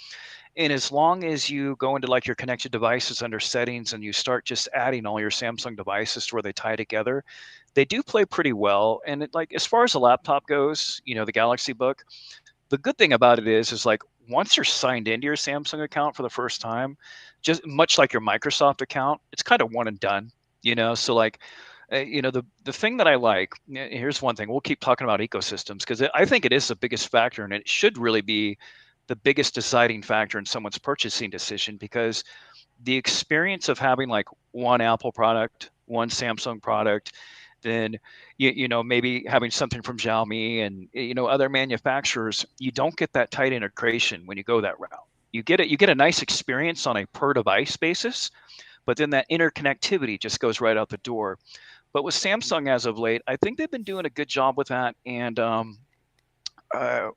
And as long as you go into like your connected devices under settings and you start just adding all your Samsung devices to where they tie together, they do play pretty well. And like, as far as the laptop goes, the Galaxy Book, the good thing about it is like once you're signed into your Samsung account for the first time, just much like your Microsoft account, it's kind of one and done. So like, the thing that I like, here's one thing. We'll keep talking about ecosystems because I think it is the biggest factor, and it should really be the biggest deciding factor in someone's purchasing decision, because the experience of having like one Apple product, one Samsung product, then maybe having something from Xiaomi and other manufacturers, you don't get that tight integration when you go that route. You get a nice experience on a per device basis, but then that interconnectivity just goes right out the door. But with Samsung as of late, I think they've been doing a good job with that. And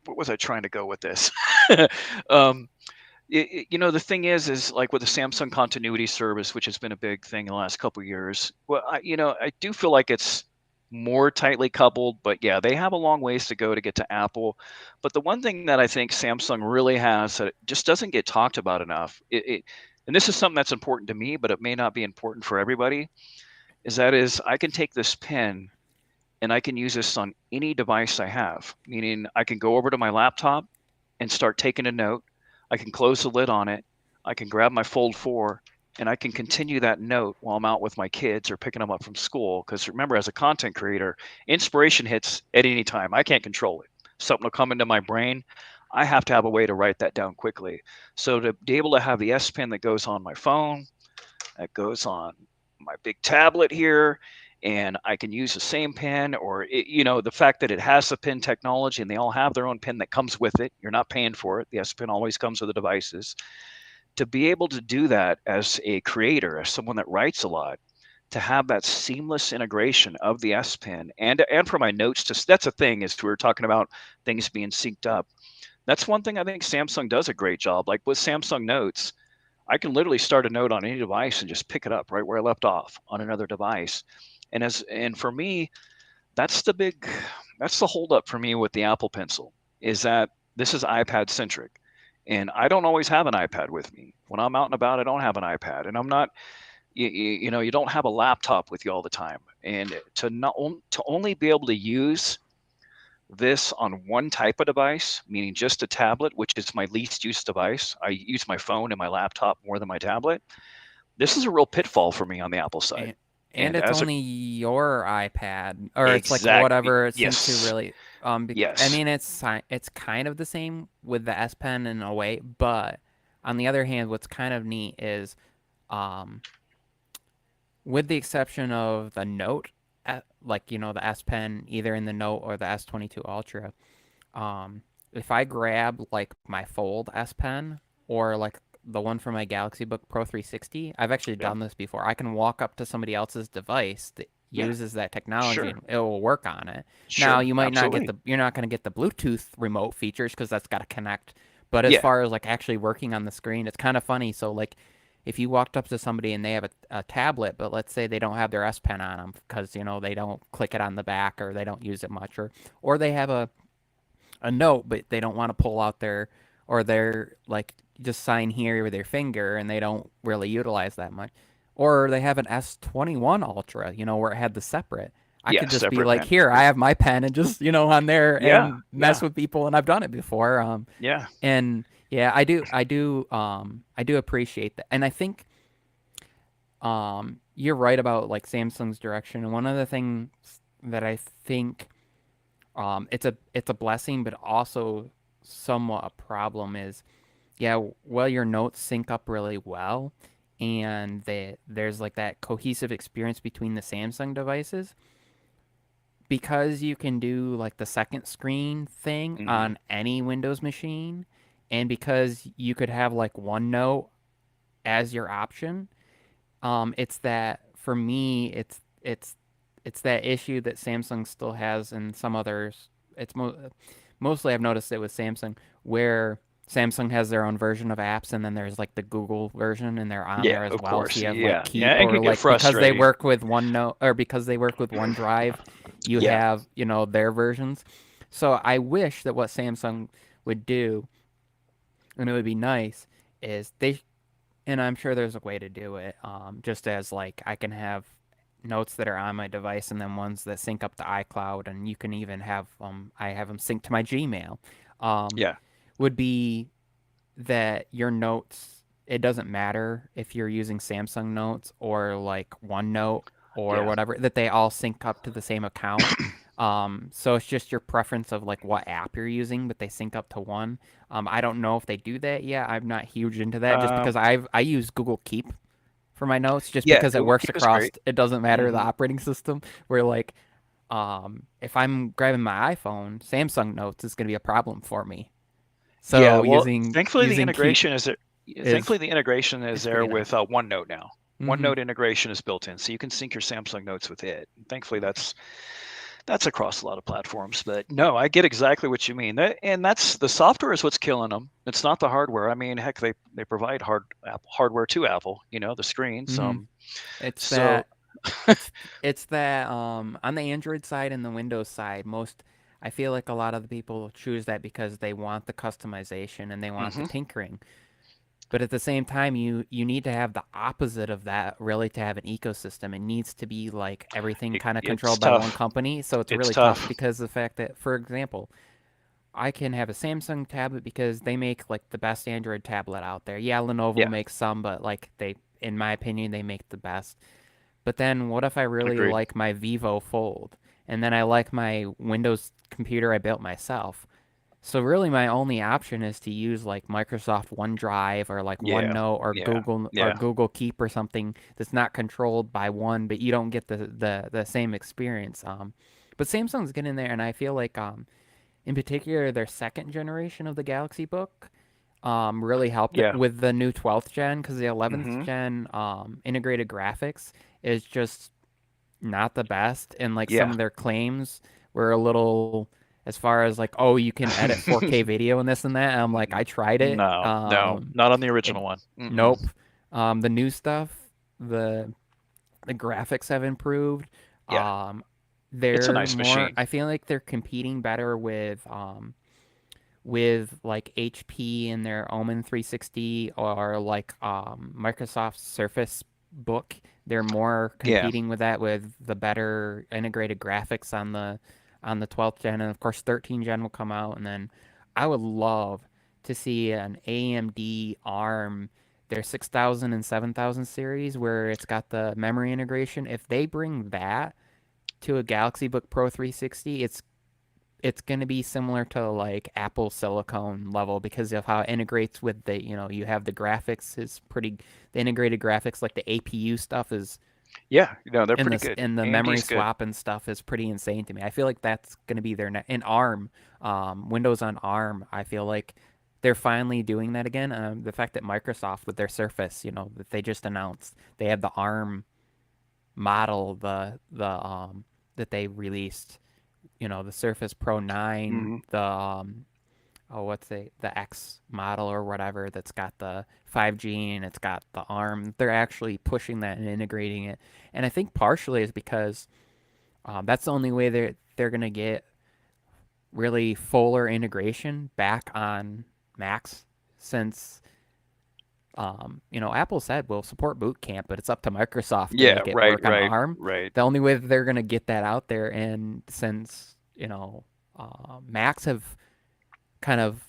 what was I trying to go with this? um, the thing is like with the Samsung continuity service, which has been a big thing in the last couple of years. Well, I do feel like it's more tightly coupled, but yeah, they have a long ways to go to get to Apple. But the one thing that I think Samsung really has that just doesn't get talked about enough, and this is something that's important to me, but it may not be important for everybody, is I can take this pen and I can use this on any device I have, meaning I can go over to my laptop and start taking a note. I can close the lid on it. I can grab my Fold 4 and I can continue that note while I'm out with my kids or picking them up from school. Because remember, as a content creator, inspiration hits at any time. I can't control it. Something will come into my brain. I have to have a way to write that down quickly. So to be able to have the S Pen that goes on my phone, that goes on my big tablet here, and I can use the same pen, or the fact that it has the pen technology and they all have their own pen that comes with it. You're not paying for it. The S Pen always comes with the devices. To be able to do that as a creator, as someone that writes a lot, to have that seamless integration of the S Pen and for my notes, that's a thing, is we were talking about things being synced up. That's one thing I think Samsung does a great job. Like with Samsung Notes, I can literally start a note on any device and just pick it up right where I left off on another device. And for me, that's that's the holdup for me with the Apple Pencil, is that this is iPad centric. And I don't always have an iPad with me. When I'm out and about, I don't have an iPad, and I'm not, you don't have a laptop with you all the time. And to only be able to use this on one type of device, meaning just a tablet, which is my least used device. I use my phone and my laptop more than my tablet. This is a real pitfall for me on the Apple side. And, and And it's as a only your iPad, or it's like exactly, whatever it's synced to, yes, really. I yes, mean, it's kind of the same with the S Pen in a way, but on the other hand, what's kind of neat is, um, with the exception of the Note, like the S Pen, either in the Note or the S22 Ultra. If I grab like my Fold S Pen or like the one from my Galaxy Book Pro 360, I've actually yeah, done this before. I can walk up to somebody else's device that yeah, uses that technology sure, and it will work on it. Now, sure, absolutely, you're not going to get the Bluetooth remote features because that's got to connect. But as yeah, far as like actually working on the screen, it's kind of funny. So like if you walked up to somebody and they have a tablet, but let's say they don't have their S Pen on them because they don't click it on the back or they don't use it much, or they have a note, but they don't want to pull out or they're like just sign here with their finger and they don't really utilize that much. Or they have an S21 Ultra, where it had the separate. I yeah, could just be separate like, pen, here, I yeah, have my pen and just, on there yeah, and mess yeah, with people. And I've done it before. yeah, And yeah, I do appreciate that. And I think, you're right about like Samsung's direction. And one of the things that I think, it's a blessing, but also somewhat a problem is, yeah, well, your notes sync up really well, and there's like that cohesive experience between the Samsung devices because you can do like the second screen thing hmm on any Windows machine, and because you could have like OneNote as your option. It's that for me, it's that issue that Samsung still has, and some others. Mostly I've noticed it with Samsung, where Samsung has their own version of apps, and then there's like the Google version, and they're on there yeah, as of well. So course, you have like yeah, yeah, Keep, it or can get like because they frustrating. work with OneNote, or because they work with OneDrive, you Yeah, have their versions. So I wish that what Samsung would do, and it would be nice, is and I'm sure there's a way to do it. Just as like I can have notes that are on my device and then ones that sync up to iCloud, and you can even have I have them synced to my Gmail. Um, yeah, would be that your notes. it doesn't matter if you're using Samsung Notes or like OneNote or Yeah. whatever, that they all sync up to the same account. So it's just your preference of like what app you're using, but they sync up to one. I don't know if they do that yet. I'm not huge into that just Um, because I use Google Keep for my notes just yeah, because it Google works Keep is across, great. it doesn't matter the Hmm. operating system. Where like if I'm grabbing my iPhone, Samsung Notes is going to be a problem for me. Yeah, So well, using Keep is thankfully the integration is is there pretty with nice. OneNote now. Mm-hmm. OneNote integration is built in, so you can sync your Samsung Notes with it. Thankfully, that's across a lot of platforms. But no, I get exactly what you mean. And that's the software is what's killing them. It's not the hardware. I mean, heck, they provide hardware to Apple. The screens. Mm-hmm. It's So that it's that on the Android side and the Windows side, most I feel like a lot of the people choose that because they want the customization and they want the hmm tinkering. But at the same time, you need to have the opposite of that really to have an ecosystem. It needs to be like everything kind of it's controlled by one tough. company. So it's It's really tough tough. because of the fact that, for example, I can have a Samsung tablet because they make like the best Android tablet out there. Yeah, Lenovo Yeah, makes some, but like in my opinion, they make the best. But then what if I really agreed. like my Vivo Fold and then I like my Windows computer I built myself? So really my only option is to use like Microsoft OneDrive or like Yeah, OneNote yeah, or yeah, Google Keep or something that's not controlled by one, but you don't get the same experience. But Samsung's getting there, and I feel like in particular their second generation of the Galaxy Book really helped it yeah. with the new 12th gen because the 11th hmm gen integrated graphics is just not the best, and like some Yeah. of their claims were a little as far as like, oh, you can edit 4K video and this and that. And I'm like, I tried it. No, no, not on the It original one. Mm-mm. Nope. The new stuff, the the graphics have improved. Yeah, Um, it's a they're nice more. machine. I feel like they're competing better with like HP and their Omen 360 or like Microsoft's Surface Book. They're more Yeah. competing with that with the better integrated graphics on the 12th gen, and of course 13 gen will come out, and then I would love to see an AMD ARM their 6000 and 7000 series where it's got the memory integration. If they bring that to a Galaxy Book Pro 360, it's going to be similar to like Apple silicone level because of how it integrates with the, you have the graphics is pretty, the integrated graphics, like the APU stuff is, Yeah, no, they're pretty good. and the memory AMD's good. swap and stuff is pretty insane to me. I feel like that's going to be their, in ARM, Windows on ARM, I feel like they're finally doing that again. The fact that Microsoft with their Surface, that they just announced they have the ARM model, that they released, the Surface Pro 9, hmm what's the X model or whatever that's got the 5G and it's got the ARM. They're actually pushing that and integrating it. And I think partially is because that's the only way they're gonna get really fuller integration back on Macs since Apple said we'll support Boot Camp, but it's up to Microsoft to Yeah, make it right, work on right, ARM. right. The only way that they're gonna get that out there, and since Macs have kind of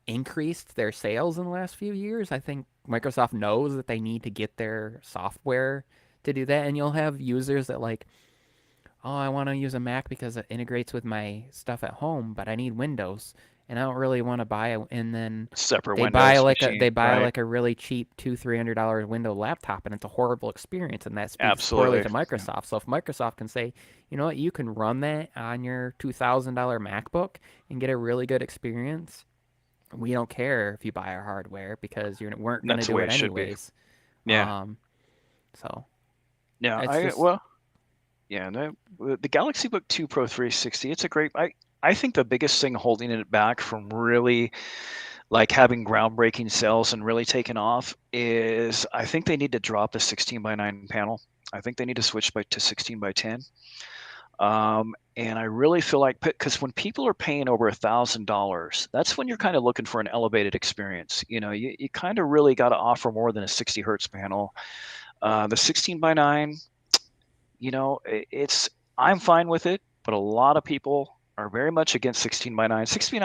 increased their sales in the last few years, I think Microsoft knows that they need to get their software to do that, and you'll have users that like, oh, I want to use a Mac because it integrates with my stuff at home, but I need Windows, and I don't really want to buy it. And then Separate Windows they machine, buy right? like a really cheap $200-$300 Windows laptop, and it's a horrible experience, and that speaks poorly Absolutely. to Yeah. Microsoft. So if Microsoft can say, you know what, you can run that on your $2,000 MacBook and get a really good experience, we don't care if you buy our hardware because you weren't gonna That's the do way it it should be. anyways. Yeah. Um, so Yeah, it's just yeah, no, the Galaxy Book 2 Pro 360, it's a great I think the biggest thing holding it back from really like having groundbreaking sales and really taking off is I think they need to drop the 16 by 9 panel. I think they need to switch to 16 by 10. And I really feel like because when people are paying over $1,000, that's when you're kind of looking for an elevated experience. You kind of really got to offer more than a 60 hertz panel. The 16 by 9, it's I'm fine with it, but a lot of people are very much against 16 by 9. 16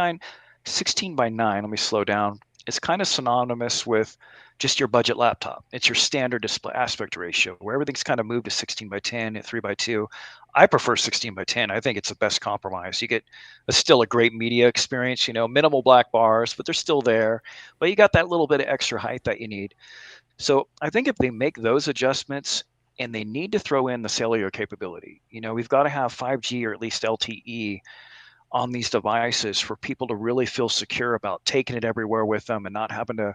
by 9, let me slow down. is kind of synonymous with just your budget laptop. It's your standard display aspect ratio where everything's kind of moved to 16 by 10 and 3 by 2. I prefer 16 by 10. I think it's the best compromise. You get still a great media experience, minimal black bars, but they're still there. But you got that little bit of extra height that you need. So I think if they make those adjustments, and they need to throw in the cellular capability, we've got to have 5G or at least LTE on these devices for people to really feel secure about taking it everywhere with them and not having to,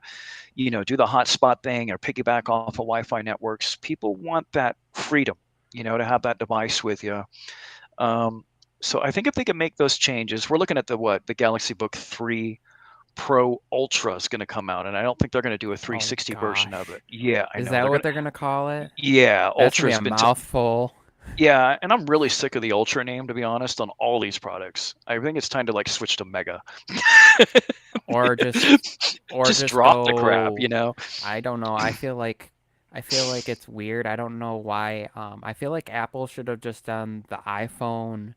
do the hotspot thing or piggyback off of Wi-Fi networks. People want that freedom, to have that device with you. Um, so I think if they can make those changes, we're looking at the Galaxy Book 3 Pro Ultra is going to come out, and I don't think they're going to do a Oh 360 version of gosh. it. Yeah, I Is know that they're what going they're gonna call it? to. Yeah, That's gonna be Ultra's a been. mouthful. Yeah, and I'm really sick of the Ultra name, to be honest, on all these products. I think it's time to like switch to Mega. Or Just just drop the crap, go. I don't know. I feel like it's weird. I don't know why. I feel like Apple should have just done the iPhone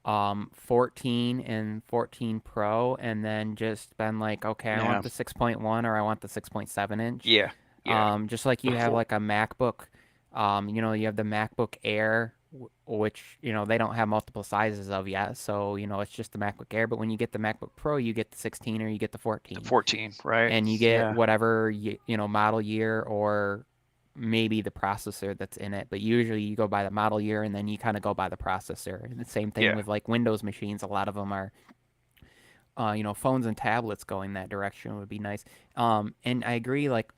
14 and 14 Pro and then just been like, okay, I want Yeah, the 6.1 or I want the 6.7 inch. yeah, yeah. Just like you have Before, like a MacBook, you have the MacBook Air, which, they don't have multiple sizes of yet. So, it's just the MacBook Air. But when you get the MacBook Pro, you get the 16 or you get the 14. 14, right? And you get Yeah, whatever, model year or maybe the processor that's in it. But usually you go by the model year and then you kind of go by the processor. And the same thing yeah, with like Windows machines. A lot of them are, phones and tablets going that direction would be nice. And I agree, like,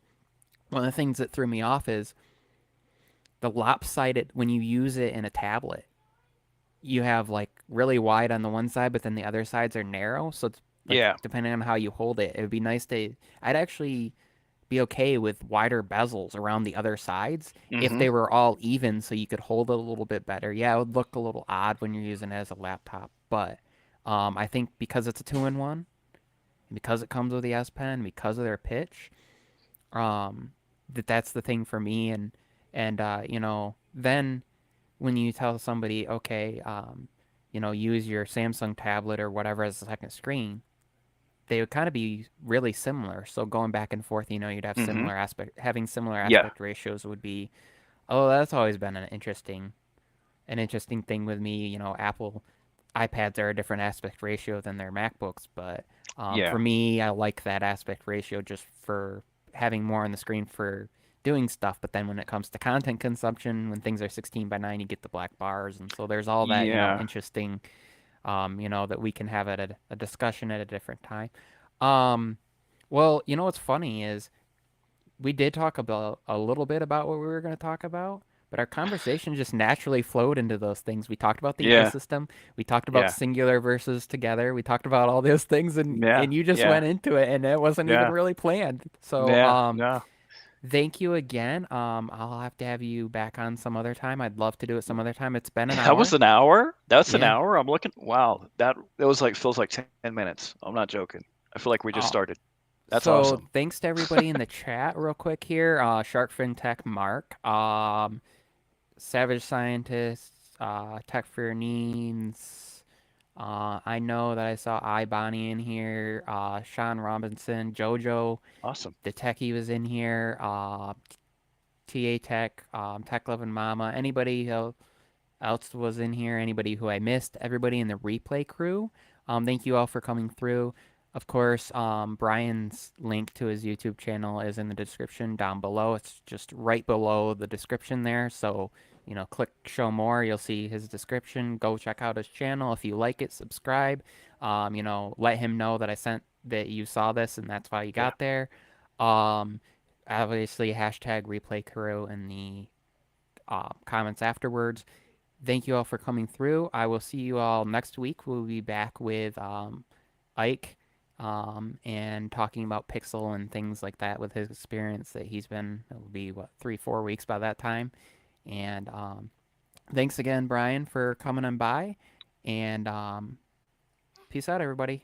one of the things that threw me off is the lopsided when you use it in a tablet. You have like really wide on the one side, but then the other sides are narrow. So it's like yeah. depending on how you hold it, it would be nice to. I'd actually be okay with wider bezels around the other sides if Mm-hmm. they were all even, so you could hold it a little bit better. Yeah, it would look a little odd when you're using it as a laptop, but I think because it's a two-in-one, because it comes with the S Pen, because of their pitch, that's the thing for me. And then when you tell somebody, okay, use your Samsung tablet or whatever as a second screen, they would kind of be really similar. So going back and forth, you'd have Mm-hmm. having similar Yeah, aspect ratios would be, oh, that's always been an interesting thing with me. Apple iPads are a different aspect ratio than their MacBooks, but yeah, for me, I like that aspect ratio just for having more on the screen for doing stuff. But then when it comes to content consumption, when things are 16 by 9, you get the black bars, and so there's all that yeah. interesting, that we can have at a discussion at a different time. Um, well, what's funny is we did talk about a little bit about what we were going to talk about, but our conversation just naturally flowed into those things. We talked about the Yeah, ecosystem. We talked about yeah, singular versus together. We talked about all those things, and yeah, you just yeah, went into it, and it wasn't even yeah, really planned. So, yeah, yeah. thank you again. I'll have you back on some other time. I'd love to do it some other time. It's been an That was hour. an hour? That's an Yeah. hour? I'm looking. Wow, that was like feels like 10 minutes. I'm not joking. I feel like we just Oh, started. That's so awesome. thanks to everybody in the chat, real quick here. Sharkfin Tech Mark. Savage Scientists, Tech for Neens. I know that I saw iBonnie in here. Sean Robinson, Jojo, Awesome. the techie was in here. TA Tech, Tech Loving Mama. Anybody else was in here? Anybody who I missed? Everybody in the replay crew. Thank you all for coming through. Of course, Brian's link to his YouTube channel is in the description down below. It's just right below the description there. So, click show more. You'll see his description. Go check out his channel. If you like it, subscribe. Let him know that I sent that you saw this and that's why you Yeah. got there. Um, Obviously, hashtag replay crew in the comments afterwards. Thank you all for coming through. I will see you all next week. We'll be back with Ike and talking about Pixel and things like that with his experience that he's been, it'll be, what, 3, 4 weeks by that time. And thanks again, Brian, for coming on by. And peace out, everybody.